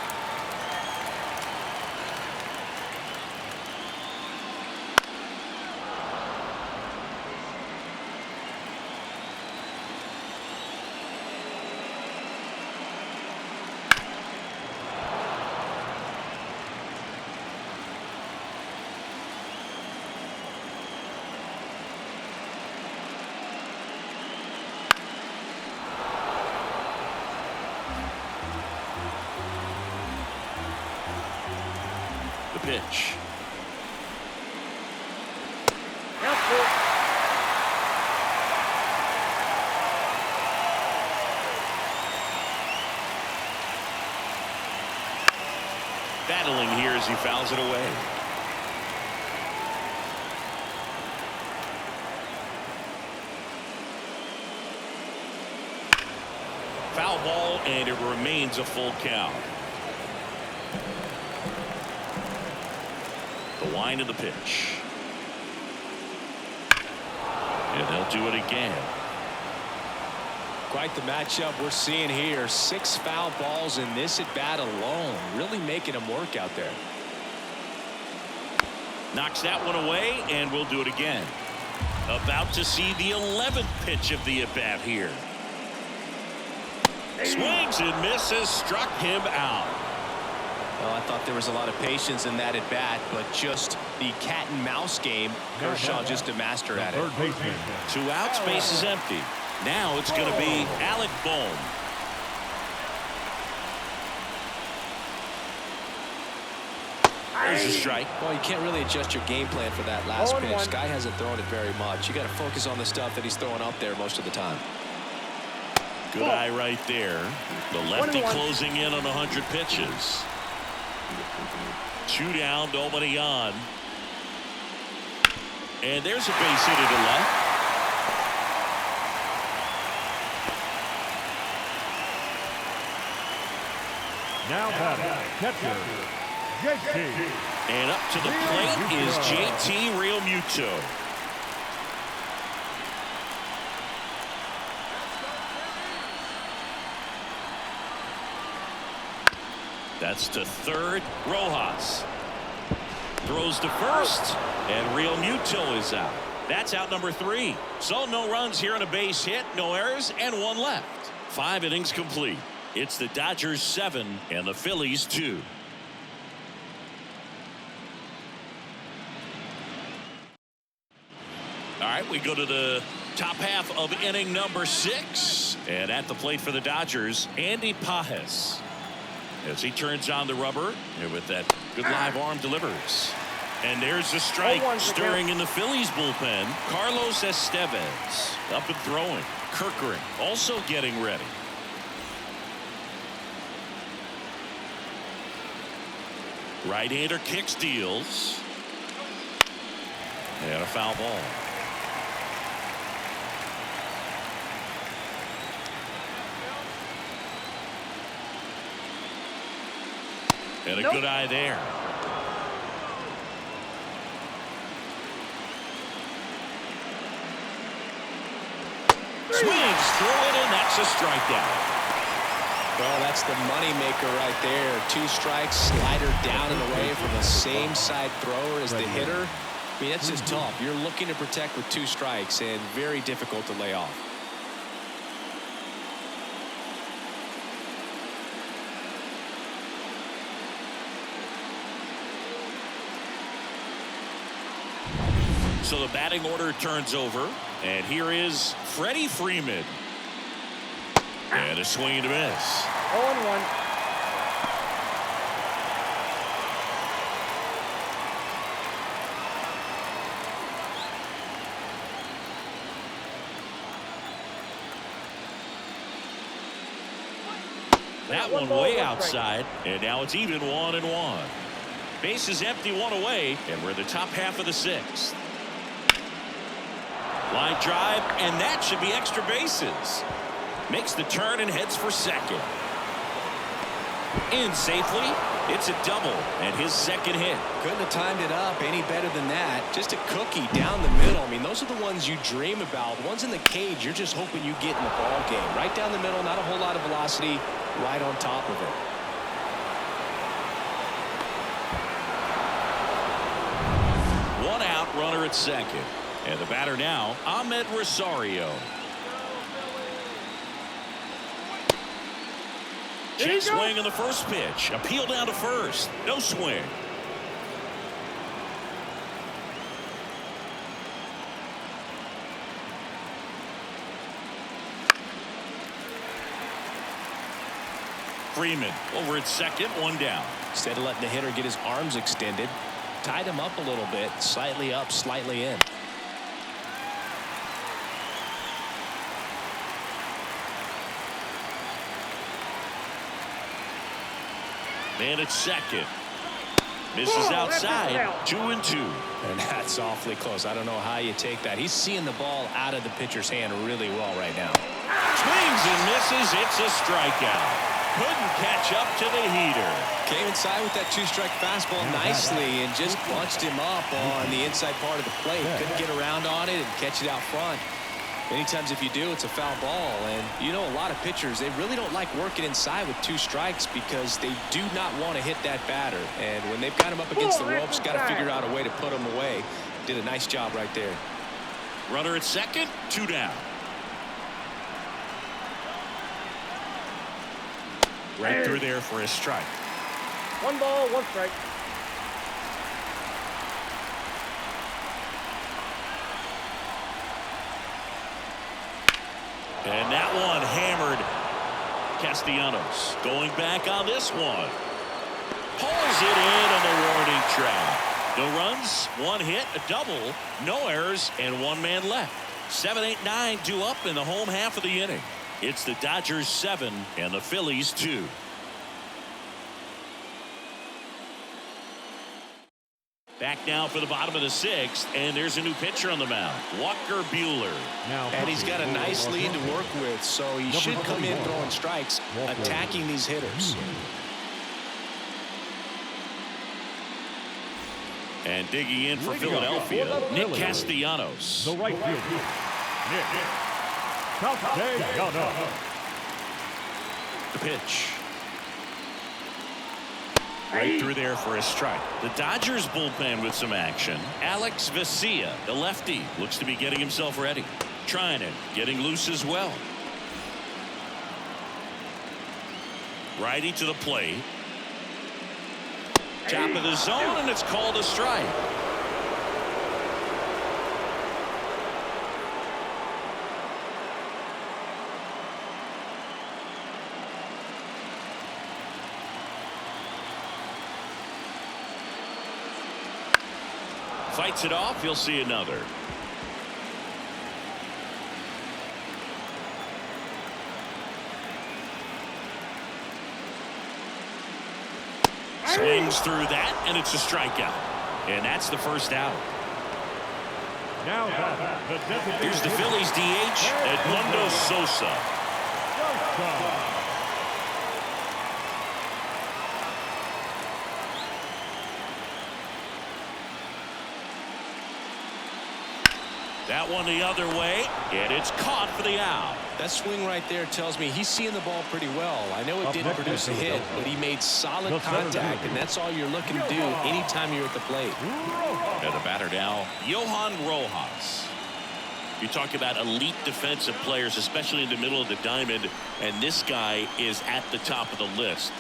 Pitch. Battling here as he fouls it away. Foul ball, and it remains a full count. The line of the pitch. And they'll do it again. Quite the matchup we're seeing here. 6 foul balls in this at bat alone. Really making him work out there. Knocks that one away, and we'll do it again. About to see the 11th pitch of the at bat here. Swings and misses. Struck him out. Well, I thought there was a lot of patience in that at bat, but just the cat and mouse game. Kershaw just a master at it. 2 outs, base is empty. Now it's going to be Alec Bohm. There's a strike. Well, you can't really adjust your game plan for that last pitch. Guy hasn't thrown it very much. You got to focus on the stuff that he's throwing out there most of the time. Good eye right there. The lefty closing in on 100 pitches. 2 down, nobody on. And there's a base hit to left. Now batting, catcher, JT. And up to the plate is JT Realmuto. That's to third. Rojas throws to first, and Realmuto is out. That's out number 3. So no runs here on a base hit, no errors, and 1 left. 5 innings complete. It's the Dodgers 7 and the Phillies 2. All right, we go to the top half of inning number 6, and at the plate for the Dodgers, Andy Pages. As he turns on the rubber, and with that good live arm delivers. And there's a strike. Stirring in the Phillies bullpen, Carlos Estevez up and throwing. Kirkering also getting ready. Right-hander kicks, deals. And a foul ball. And a good eye there. Swings through it, and that's a strikeout. Well, that's the money maker right there. 2 strikes, slider down and away from the same side thrower as the hitter. I mean, that's just tough. You're looking to protect with 2 strikes, and very difficult to lay off. So the batting order turns over, and here is Freddie Freeman. And a swing and a miss. 0-1. That one way outside, and now it's even 1-1. Base is empty, one away, and we're in the top half of the sixth. Line drive, and that should be extra bases. Makes the turn and heads for second. In safely. It's a double and his second hit. Couldn't have timed it up any better than that. Just a cookie down the middle. I mean, those are the ones you dream about. Ones in the cage, you're just hoping you get in the ball game. Right down the middle, not a whole lot of velocity, right on top of it. One out, runner at second. And the batter now, Ahmed Rosario. Check swing on the first pitch. Appeal down to first. No swing. Freeman over at second, one down. Instead of letting the hitter get his arms extended, tied him up a little bit, slightly up, slightly in. Man at second. Misses outside. 2-2. And that's awfully close. I don't know how you take that. He's seeing the ball out of the pitcher's hand really well right now. Swings and misses. It's a strikeout. Couldn't catch up to the heater. Came inside with that two-strike fastball nicely and just bunched him up on the inside part of the plate. Couldn't get around on it and catch it out front. Many times if you do, it's a foul ball. And you know, a lot of pitchers, they really don't like working inside with two strikes because they do not want to hit that batter. And when they've got him up against the ropes, got to figure out a way to put him away. Did a nice job right there. Runner at second, 2 down. Right through there for a strike. 1 ball, 1 strike. And that one hammered. Castellanos going back on this one. Pulls it in on the warning track. No runs, 1 hit, a double, no errors, and 1 man left. 7, 8, 9 due up in the home half of the inning. It's the Dodgers 7 and the Phillies 2. Back now for the bottom of the 6th, and there's a new pitcher on the mound, Walker Buehler. And he's got a nice lead to work with, so he should come in throwing strikes, attacking these hitters. And digging in for Philadelphia, Nick Castellanos. The right fielder, Nick Castellanos. The pitch. Right through there for a strike. The Dodgers bullpen with some action. Alex Vesia, the lefty, looks to be getting himself ready. Trying it, getting loose as well. Righty to the plate. Top of the zone, and it's called a strike. Fights it off. You'll see another. Swings through that, and it's a strikeout. And that's the first out. Now here's the Phillies DH, Edmundo Sosa. That one the other way, and it's caught for the out. That swing right there tells me he's seeing the ball pretty well. I know it didn't produce a hit, but he made solid contact, and that's all you're looking to do anytime you're at the plate. And the batter now, Johan Rojas. You talk about elite defensive players, especially in the middle of the diamond, and this guy is at the top of the list.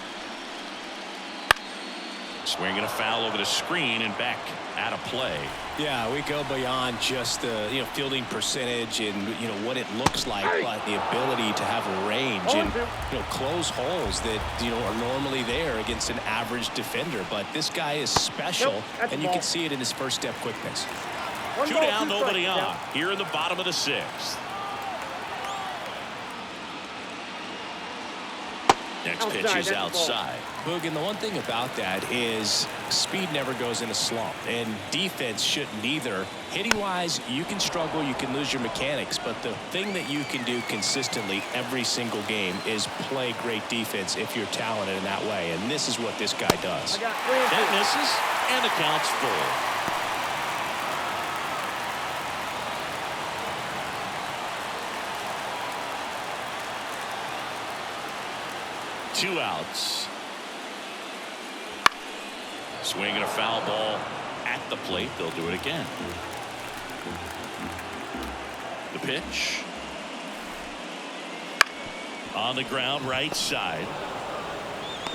Swinging a foul over the screen and back out of play. Yeah, we go beyond just the fielding percentage and what it looks like, but the ability to have a range and close holes that are normally there against an average defender. But this guy is special, and you can see it in his first step quickness. 2 down, nobody on. Here in the bottom of the 6th. Next pitch is outside. Boog, and the one thing about that is speed never goes in a slump, and defense shouldn't either. Hitting-wise, you can struggle, you can lose your mechanics, but the thing that you can do consistently every single game is play great defense if you're talented in that way, and this is what this guy does. That misses, and the count's full. 2 outs. Swinging a foul ball at the plate. They'll do it again. The pitch. On the ground, right side.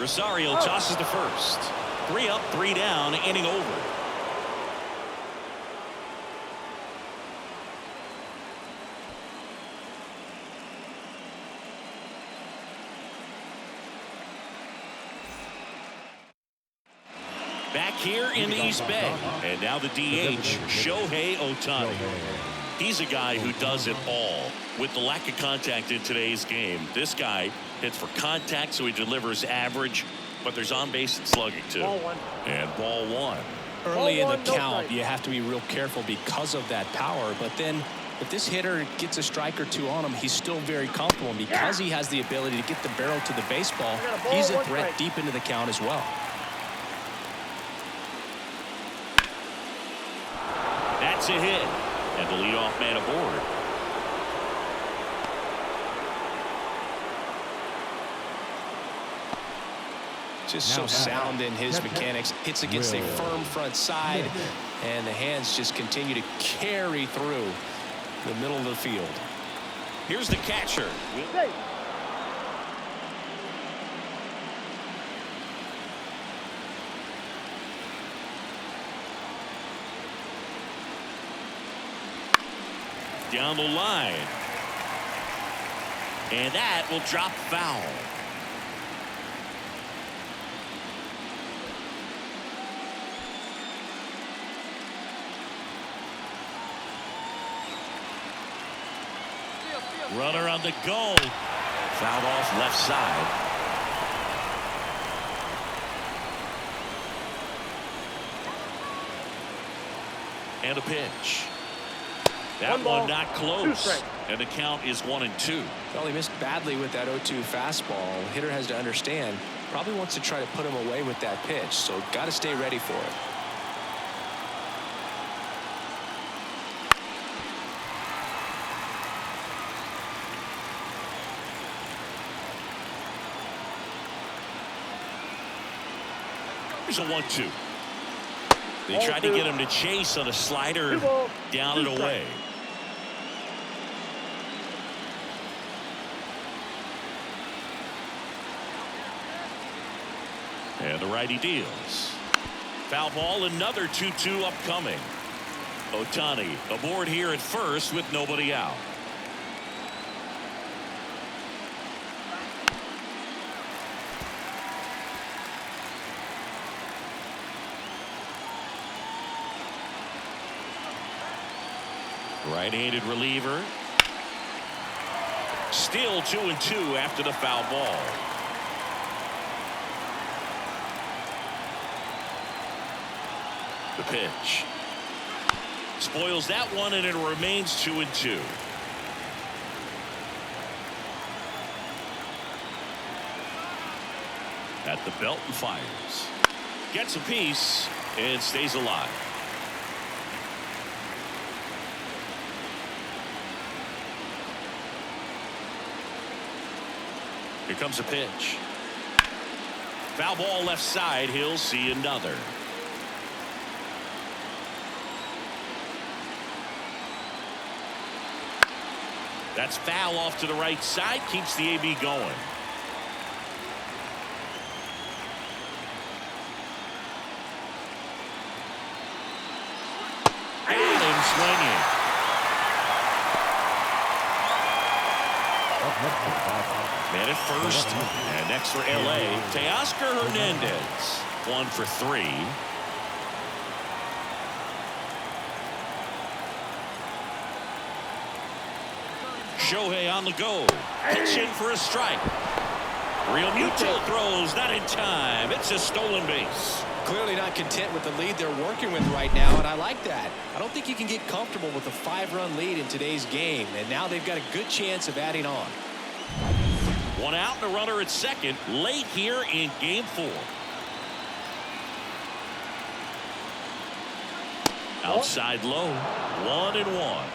Rosario tosses to first. 3 up, 3 down, inning over. Back here in the East Bay. And now the DH, Shohei Ohtani. He's a guy who does it all. With the lack of contact in today's game, this guy hits for contact, so he delivers average, but there's on-base and slugging too. And ball 1. Early in the count, you have to be real careful because of that power, but then if this hitter gets a strike or 2 on him, he's still very comfortable, and because he has the ability to get the barrel to the baseball, he's a threat deep into the count as well. That's a hit, and the leadoff man aboard. Just so sound in his mechanics. Hits against a firm front side, and the hands just continue to carry through the middle of the field. Here's the catcher. Down the line. And that will drop foul. Runner on the go. Fouled off left side. And a pitch. That one not close. And the count is 1-2. Well, he missed badly with that 0-2 fastball. Hitter has to understand, probably wants to try to put him away with that pitch, so got to stay ready for it. Here's a 1-2. They tried to get him to chase on a slider, down and away. And the righty deals. Foul ball, another 2-2 upcoming. Ohtani aboard here at first with nobody out. Right-handed reliever. Still 2-2 after the foul ball. The pitch. Spoils that one, and it remains 2-2. At the belt and fires. Gets a piece and stays alive. Here comes a pitch. Foul ball left side. He'll see another. That's foul off to the right side. Keeps the AB going. Got him swinging. Man at first. And next for LA, Teoscar Hernandez. 1 for 3. Shohei on the go. Pitch in for a strike. Real Muto throws, not in time. It's a stolen base. Clearly not content with the lead they're working with right now, and I like that. I don't think you can get comfortable with a 5-run lead in today's game, and now they've got a good chance of adding on. One out and a runner at second late here in game 4. Outside low, 1-1.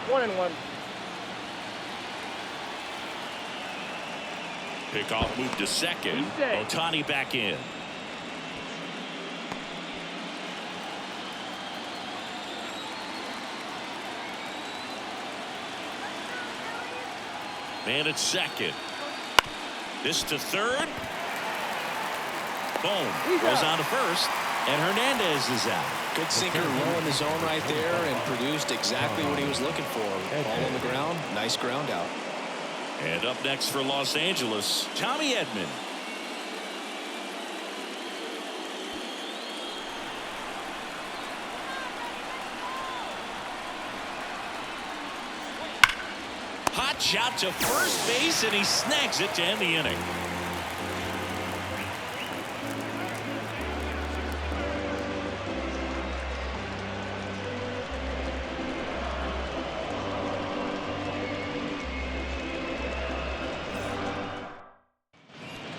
1-1. Pickoff move to second. Ohtani back in. Man at second. This to third. Boom. Goes on to first. And Hernandez is out. Good sinker low in the zone right there and produced exactly what he was looking for. Ball on the ground. Nice ground out. And up next for Los Angeles, Tommy Edman. Hot shot to first base, and he snags it to end the inning.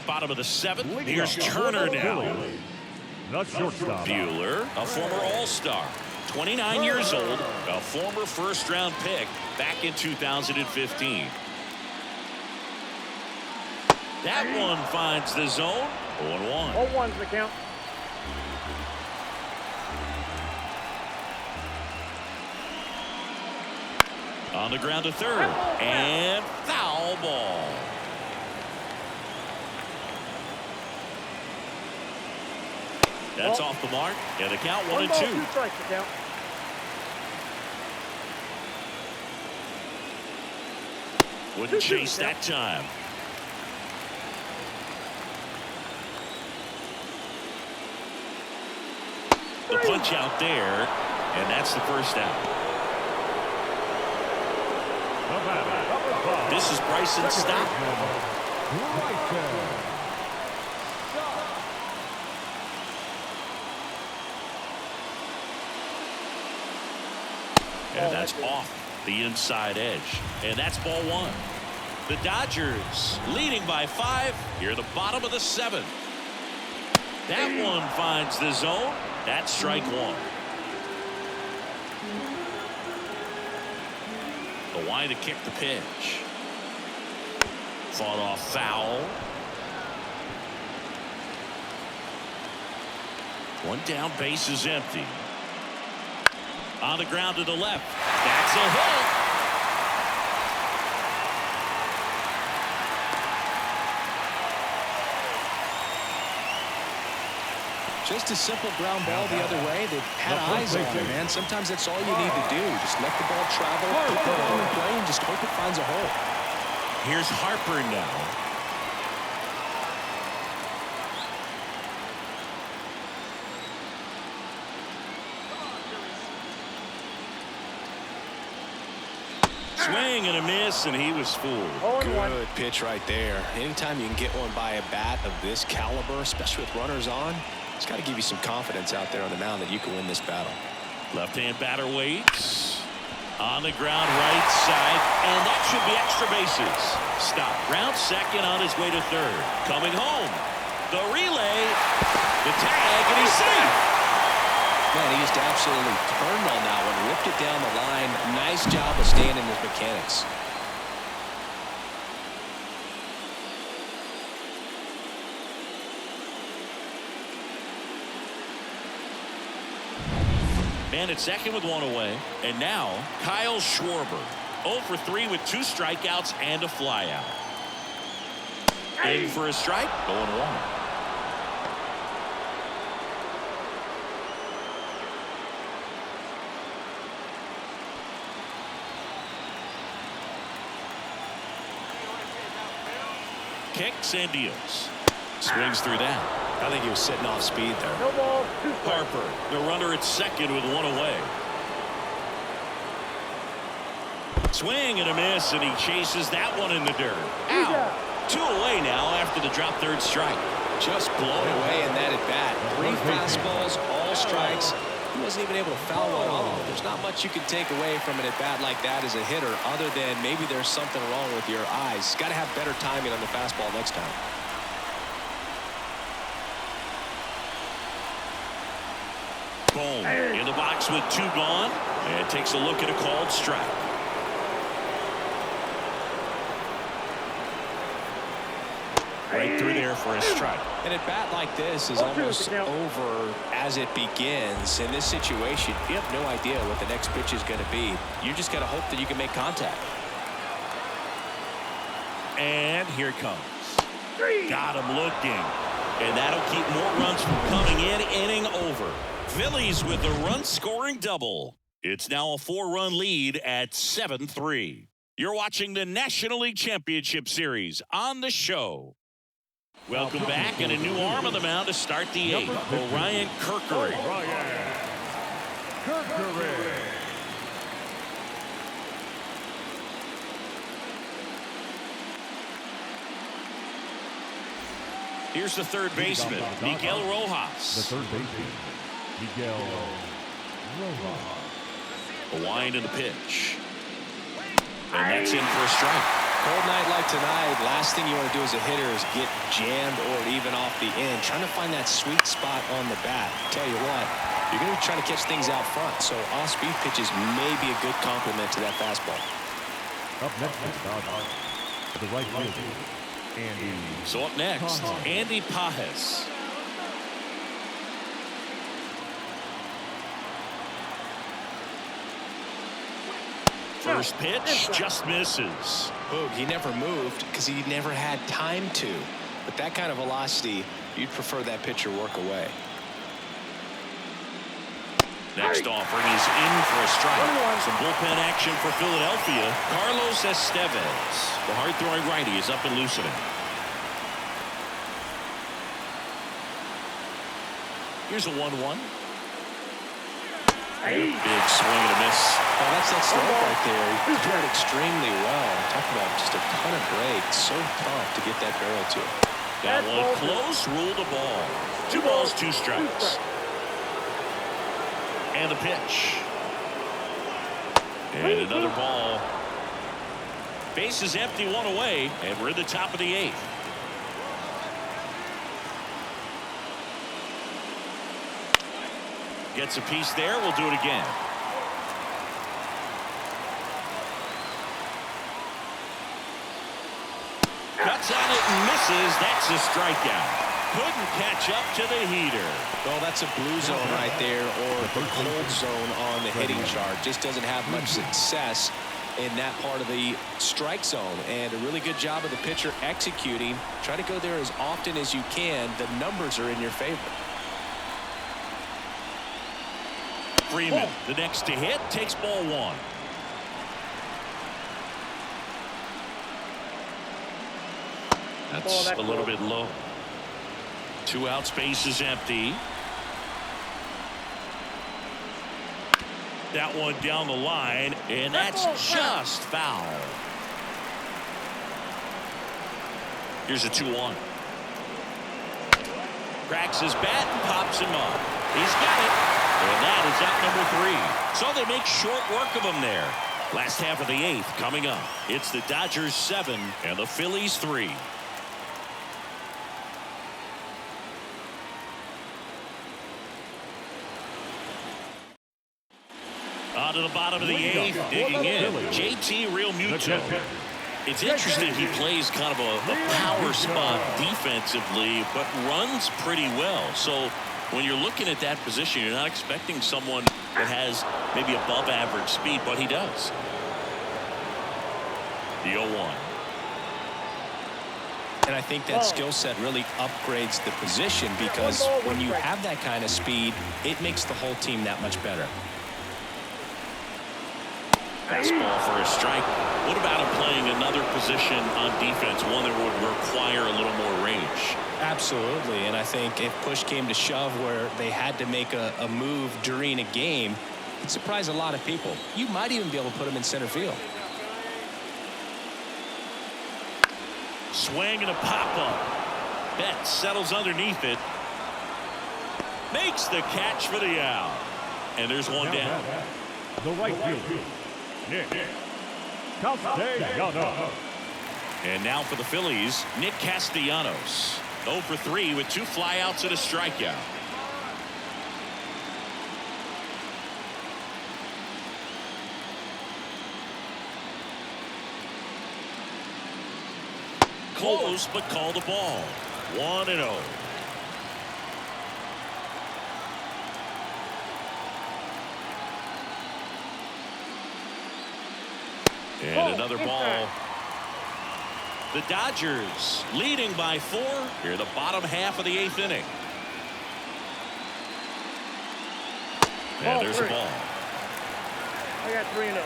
Bottom of the 7th. Here's Turner now. The shortstop. Buehler, a former All-Star, 29 years old, a former first-round pick back in 2015. That one finds the zone. 0-1. 0-1's the count. On the ground to third, and foul ball. That's off the mark, and the count 1-2. 2 strikes the count. Wouldn't chase that time. The punch out there, and that's the first out. This is Bryson Stott. And that's off the inside edge. And that's ball 1. The Dodgers leading by 5 here at the bottom of the 7th. That one finds the zone. That's strike 1. The wide to kick the pitch. Fought off foul. One down, base is empty. On the ground to the left. That's a hit. Just a simple ground ball the other way. They've had eyes on it, man. Sometimes that's all you need to do. Just let the ball travel, put the ball in play, and just hope it finds a hole. Here's Harper now. Swing and a miss, and he was fooled. Good pitch right there. Anytime you can get one by a bat of this caliber, especially with runners on, it's got to give you some confidence out there on the mound that you can win this battle. Left-hand batter waits. On the ground right side, and that should be extra bases. Stop. Round second on his way to third. Coming home. The relay. The tag, and he's safe. Man, he just absolutely turned on that one, ripped it down the line. Nice job of staying in his mechanics. Man at second with one away. And now, Kyle Schwarber. 0 for 3 with 2 strikeouts and a flyout. In for a strike, 0-1. Kicks and deals. Swings through that. I think he was sitting off speed there. No ball, 2 strikes. Harper, the runner at second with 1 away. Swing and a miss, and he chases that one in the dirt. Out. Two away now after the drop third strike. Just blown away in that at bat. 3 fastballs, all strikes. He wasn't even able to foul one off. There's not much you can take away from an at bat like that as a hitter, other than maybe there's something wrong with your eyes. Got to have better timing on the fastball next time. Boom. In the box with 2 gone. And takes a look at a called strike. Right through there for a strike. An at bat like this is almost over as it begins. In this situation, you have no idea what the next pitch is going to be. You just got to hope that you can make contact. And here it comes. Got him looking. And that'll keep more runs from coming in. Inning over. Phillies with the run-scoring double. It's now a 4-run lead at 7-3. You're watching the National League Championship Series on the show. Welcome back, and a new arm on the mound to start the 8th. Orion Kerkering. Here's the third baseman, Miguel Rojas. The third baseman, Miguel Rojas. A wind in the pitch. And that's in for a strike. Cold night like tonight, last thing you want to do as a hitter is get jammed or even off the end. Trying to find that sweet spot on the bat. Tell you what, you're going to be trying to catch things out front, so off-speed pitches may be a good complement to that fastball. Up next is the right fielder, Andy. So up next, Andy Pajes. First pitch just misses. Boog, he never moved because he never had time to. But that kind of velocity, you'd prefer that pitcher work away. Next offering is in for a strike. Some bullpen action for Philadelphia. Carlos Estevez. The hard-throwing righty is up and loosening. Here's a 1-1. Big swing and a miss. Well, that's that slope right there. He threw it extremely well. Talk about just a ton of break. So tough to get that barrel to. Got one close, ruled a ball. 2 balls, 2 strikes. And the pitch. And another ball. Base is empty, 1 away, and we're in the top of the 8th. Gets a piece there. We'll do it again. Cuts on it and misses. That's a strikeout. Couldn't catch up to the heater. Well, that's a blue zone right there, or the cold zone on the hitting chart. Just doesn't have much success in that part of the strike zone. And a really good job of the pitcher executing. Try to go there as often as you can. The numbers are in your favor. Freeman, the next to hit, takes ball 1. That's a little bit low. 2 outs, base is empty. That one down the line, and that's just foul. Here's a 2-1. Cracks his bat and pops him up. He's got it. And that is out number 3. So they make short work of him there. Last half of the 8th coming up. It's the Dodgers 7 and the Phillies 3. On to the bottom of the 8th, digging in. JT Realmuto. It's interesting, he plays kind of a power spot defensively, but runs pretty well. So when you're looking at that position, you're not expecting someone that has maybe above average speed, but he does. The 0-1. And I think that skill set really upgrades the position, because when you have that kind of speed, it makes the whole team that much better. Fastball for a strike. What about him playing another position on defense, one that would require a little more range? Absolutely, and I think if push came to shove where they had to make a move during a game, it'd surprise a lot of people. You might even be able to put him in center field. Swing and a pop-up. Betts settles underneath it. Makes the catch for the out. And there's one down. The right fielder, Nick Castellanos. And now for the Phillies, Nick Castellanos. 0 for 3 with 2 flyouts and a strikeout. Close, but call the ball. 1-0. And another ball. The Dodgers leading by 4 here the bottom half of the 8th inning. And there's a ball. I got 3-0.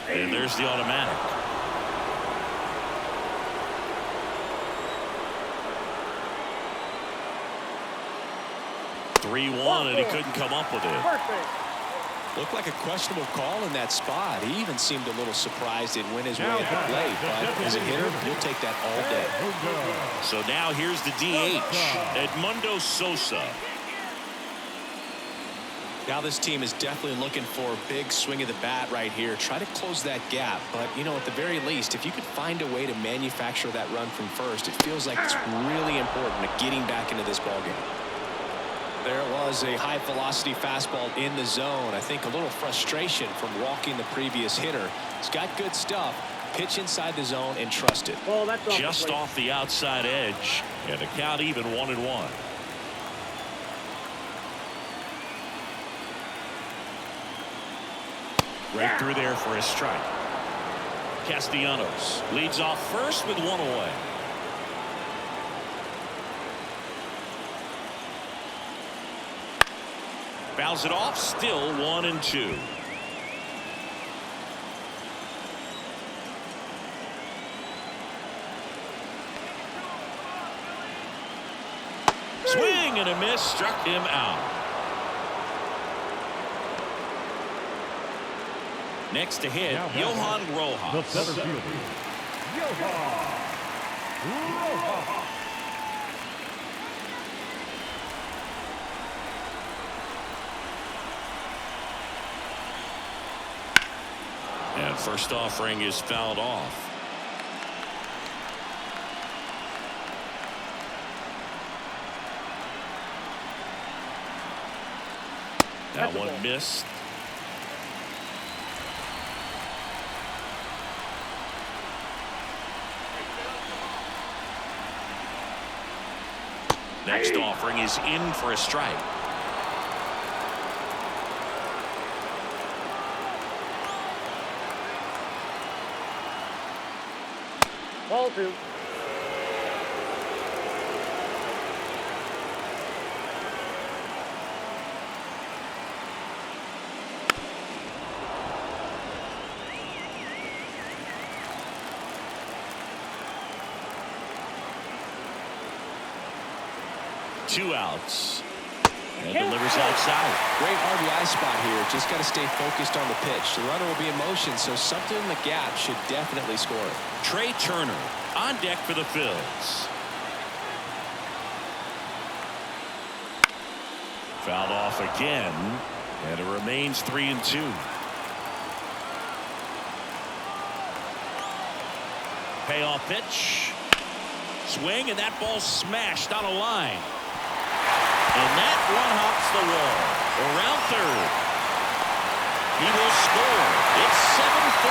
And there's the automatic. (3-1) and he couldn't come up with it. Perfect. Looked like a questionable call in that spot. He even seemed a little surprised it went his way at the plate. But as a hitter, you'll take that all day. So now here's the DH, Edmundo Sosa. Now this team is definitely looking for a big swing of the bat right here. Try to close that gap. But, you know, at the very least, if you could find a way to manufacture that run from first, it feels like it's really important to getting back into this ballgame. There it was, a high-velocity fastball in the zone. I think a little frustration from walking the previous hitter. He's got good stuff. Pitch inside the zone and trust it. Oh, that's Just off the outside edge. And the count even 1-1. Right through there for a strike. Castellanos leads off first with 1 away. Fouls it off, still 1-2. Swing and a miss, struck him out. Next to hit, Johan The Rojas. center fielder, Johan Rojas. And first offering is fouled off. That one missed. Next offering is in for a strike. Ball 2. Two outs. And delivers outside. Great RBI spot here. Just got to stay focused on the pitch. The runner will be in motion, so something in the gap should definitely score it. Trey Turner on deck for the Phillies. Fouled off again, and it remains 3-2. Payoff pitch. Swing, and that ball smashed on a line. And that one hops the wall. Around third. He will score. It's 7-4.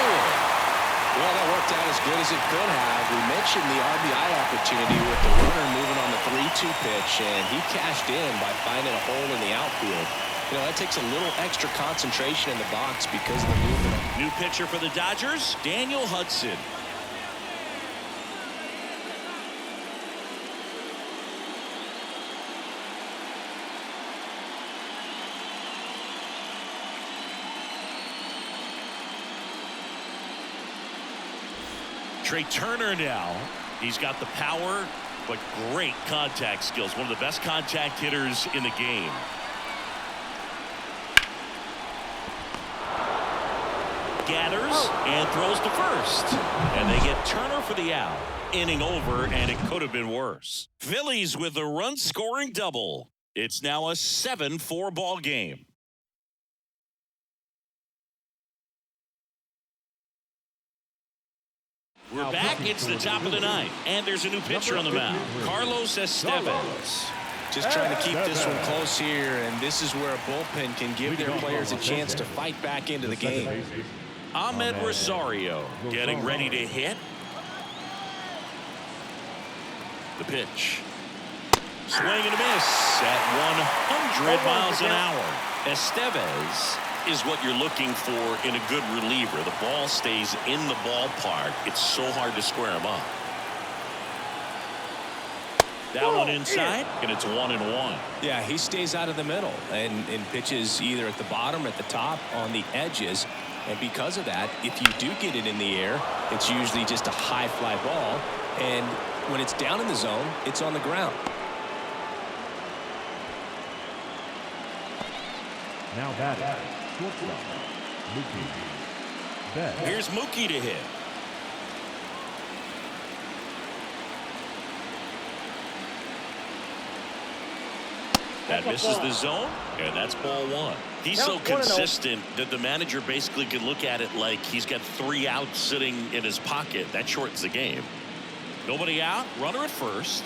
Well, that worked out as good as it could have. We mentioned the RBI opportunity with the runner moving on the 3-2 pitch, and he cashed in by finding a hole in the outfield. You know, that takes a little extra concentration in the box because of the movement. New pitcher for the Dodgers, Daniel Hudson. Trey Turner now. He's got the power, but great contact skills. One of the best contact hitters in the game. gathers and throws to first. And they get Turner for the out. Inning over, and it could have been worse. Phillies with a run-scoring double. It's now a 7-4 ball game. We're back. It's the top of the ninth, and there's a new pitcher on the mound, Carlos Estevez. Just trying to keep this one close here, and this is where a bullpen can give their players a chance to fight back into the game. Ahmed Rosario getting ready to hit. The pitch. Swing and a miss at 100 miles an hour. Estevez is what you're looking for in a good reliever. The ball stays in the ballpark. It's so hard to square him up. That one inside, and it's 1-1. Yeah, he stays out of the middle and pitches either at the bottom or at the top on the edges. And because of that, if you do get it in the air, it's usually just a high fly ball. And when it's down in the zone, it's on the ground. Now batting, shortstop, Mookie Betts. Here's Mookie to hit. That misses the zone, and that's ball one. He's so consistent that the manager basically can look at it like he's got 3 outs sitting in his pocket. That shortens the game. Nobody out, runner at first.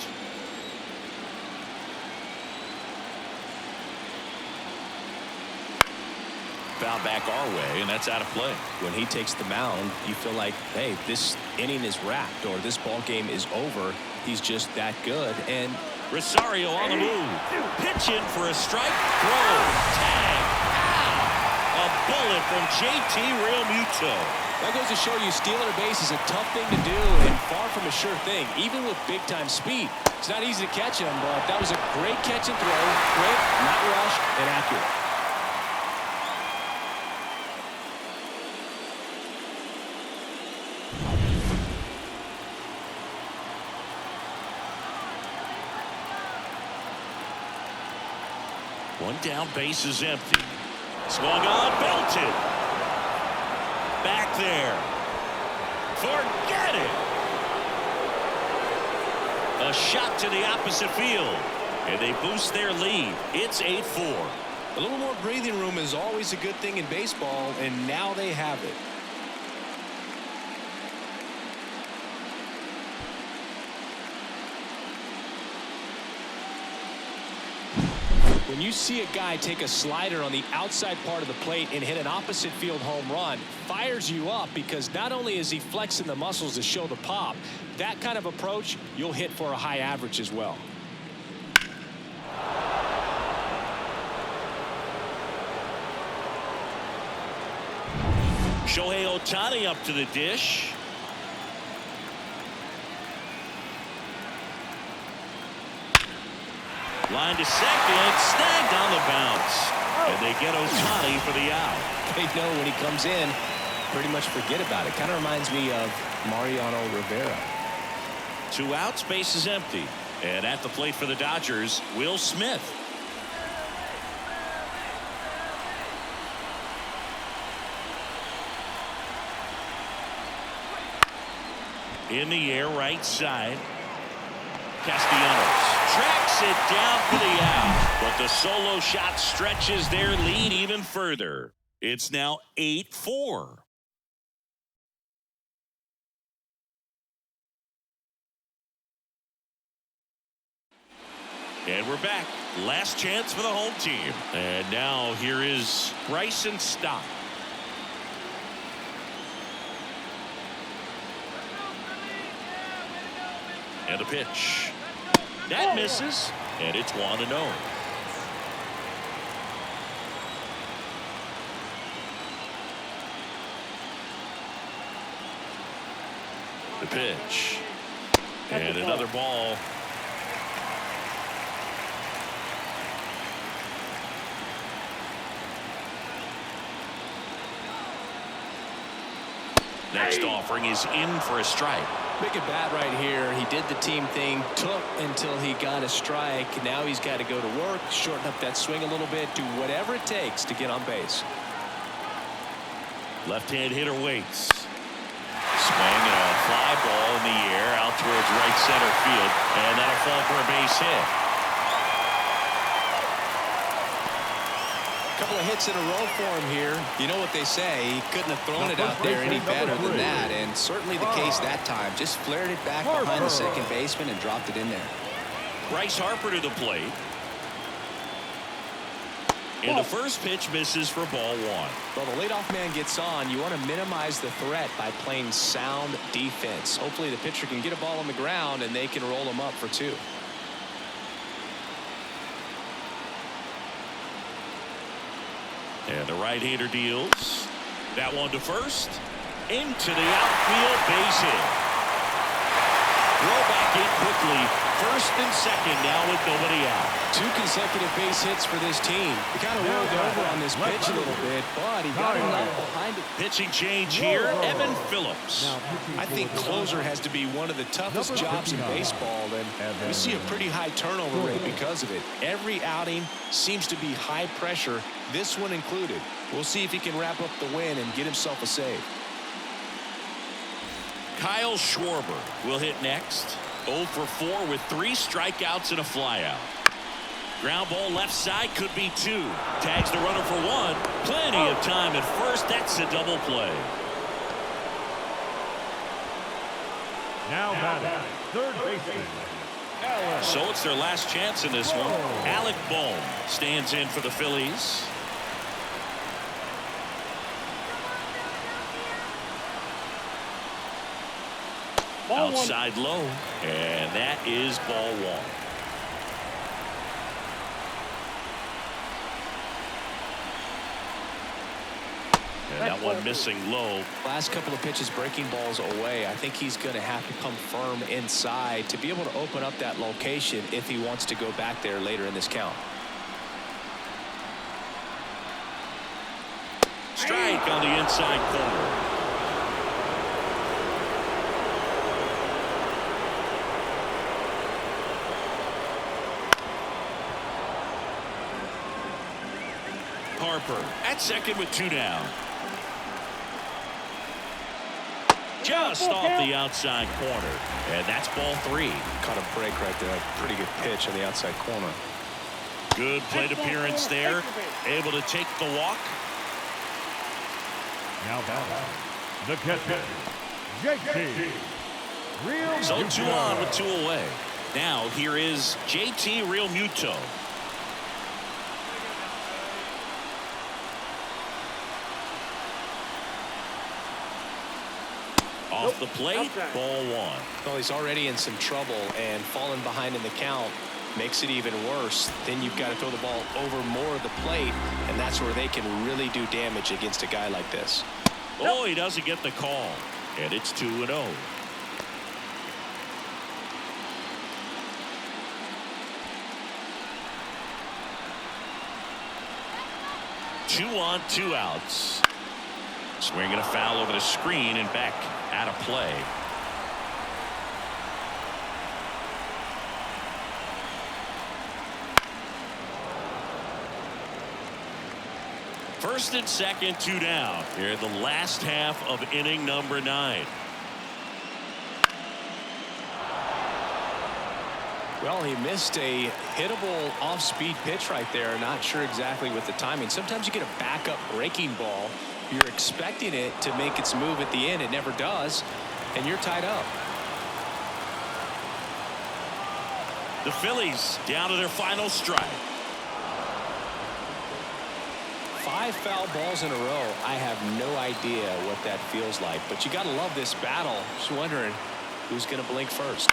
Foul back our way, and that's out of play. When he takes the mound, you feel like, hey, this inning is wrapped or this ball game is over. He's just that good. And Rosario on the move. Pitch in for a strike. Throw. Tag. Ow. A bullet from JT Realmuto. That goes to show you stealing a base is a tough thing to do and far from a sure thing, even with big-time speed. It's not easy to catch him, but that was a great catch and throw. Quick, not rushed, and accurate. One down, base is empty. Swung on, belted. Back there. Forget it. A shot to the opposite field. And they boost their lead. It's 8-4. A little more breathing room is always a good thing in baseball, and now they have it. When you see a guy take a slider on the outside part of the plate and hit an opposite field home run, fires you up because not only is he flexing the muscles to show the pop, that kind of approach, you'll hit for a high average as well. Shohei Ohtani up to the dish. Line to second, snagged on the bounce. And they get Ohtani for the out. They know when he comes in, pretty much forget about it. Kind of reminds me of Mariano Rivera. 2 outs, base is empty. And at the plate for the Dodgers, Will Smith. In the air, right side. Castellanos tracks it down for the out, but the solo shot stretches their lead even further. It's now 8-4. And we're back. Last chance for the home team. And now here is Bryson Stott. And the pitch. That misses, and it's 1-0. The pitch. And another ball. Next offering is in for a strike. Big at bat right here. He did the team thing, took until he got a strike. Now he's got to go to work, shorten up that swing a little bit, do whatever it takes to get on base. Left-hand hitter waits. Swing and a fly ball in the air out towards right center field, and that'll fall for a base hit. Couple of hits in a row for him here. You know what they say, he couldn't have thrown it out there any better than that, and certainly the case that time. Just flared it back behind the second baseman and dropped it in there. Bryce Harper to the plate. And the first pitch misses for ball one. Well, the leadoff man gets on. You want to minimize the threat by playing sound defense. Hopefully the pitcher can get a ball on the ground and they can roll him up for two. And the right-hander deals. That one to first. Into the outfield, base hit. Throw back in quickly. First and second now with nobody out. 2 consecutive base hits for this team. He kind of rolled over on this pitch a little bit, but he got enough behind it. Pitching change here, Evan Phillips. I think closer has to be one of the toughest jobs in baseball, and we see a pretty high turnover rate because of it. Every outing seems to be high pressure, this one included. We'll see if he can wrap up the win and get himself a save. Kyle Schwarber will hit next. 0 for 4 with 3 strikeouts and a flyout. Ground ball left side, could be 2. Tags the runner for 1. Plenty of time at first. That's a double play. Now batting, third baseman. So it's their last chance in this one. Alec Bohm stands in for the Phillies. Outside low, and that is ball 1. And that one missing low. Last couple of pitches breaking balls away. I think he's going to have to come firm inside to be able to open up that location if he wants to go back there later in this count. Strike on the inside corner. Harper at second with 2 down. Just off the outside corner, and that's ball 3. Caught a break right there. Pretty good pitch on the outside corner. Good plate appearance there. Able to take the walk. Now batting, the catcher, JT Real. So 2 on with 2 away. Now here is JT Realmuto. Off the plate, ball 1. Well, he's already in some trouble, and falling behind in the count makes it even worse. Then you've got to throw the ball over more of the plate, and that's where they can really do damage against a guy like this. Oh, he doesn't get the call, and it's 2-0. Two on, 2 outs. Swinging a foul over the screen and back out of play. First and second, 2 down. Here in the last half of inning number 9. Well, he missed a hittable off-speed pitch right there. Not sure exactly with the timing. Sometimes you get a backup breaking ball. You're expecting it to make its move at the end. It never does, and you're tied up. The Phillies down to their final strike. 5 foul balls in a row. I have no idea what that feels like, but you got to love this battle. Just wondering who's going to blink first.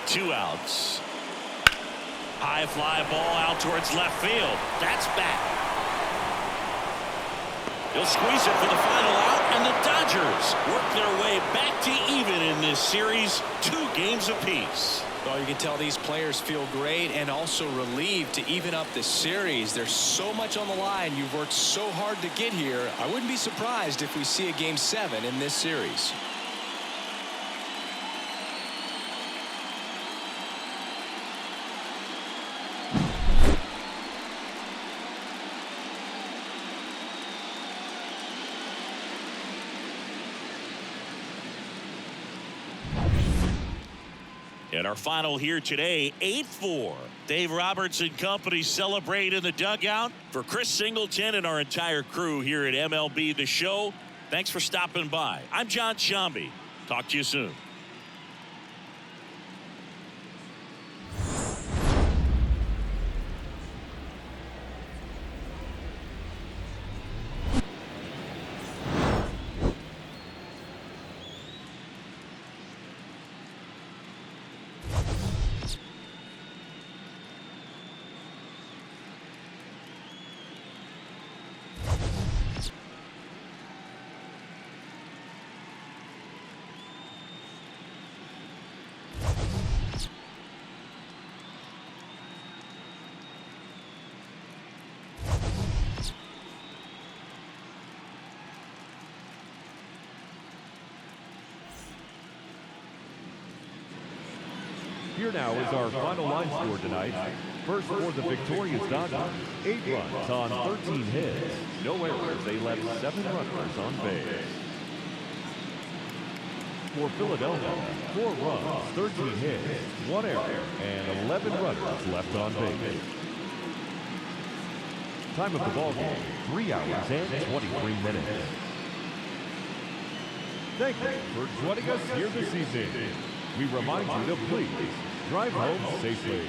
Two outs. High fly ball out towards left field. That's back. He'll squeeze it for the final out, and the Dodgers work their way back to even in this series. 2 games apiece. Well, you can tell these players feel great and also relieved to even up the series. There's so much on the line. You've worked so hard to get here. I wouldn't be surprised if we see a Game 7 in this series. And our final here today, 8-4. Dave Roberts and company celebrate in the dugout. For Chris Singleton and our entire crew here at MLB The Show, thanks for stopping by. I'm John Shambi. Talk to you soon. Here now is our final line score tonight. First for the victorious Dodgers, 8 runs on 13 hits. No errors, they left 7 runners on base. For Philadelphia, 4 runs, 13 hits, 1 error, and 11 runners left on base. Time of the ball game, 3 hours and 23 minutes. Thank you for joining us here this evening. We remind you to please drive home safely.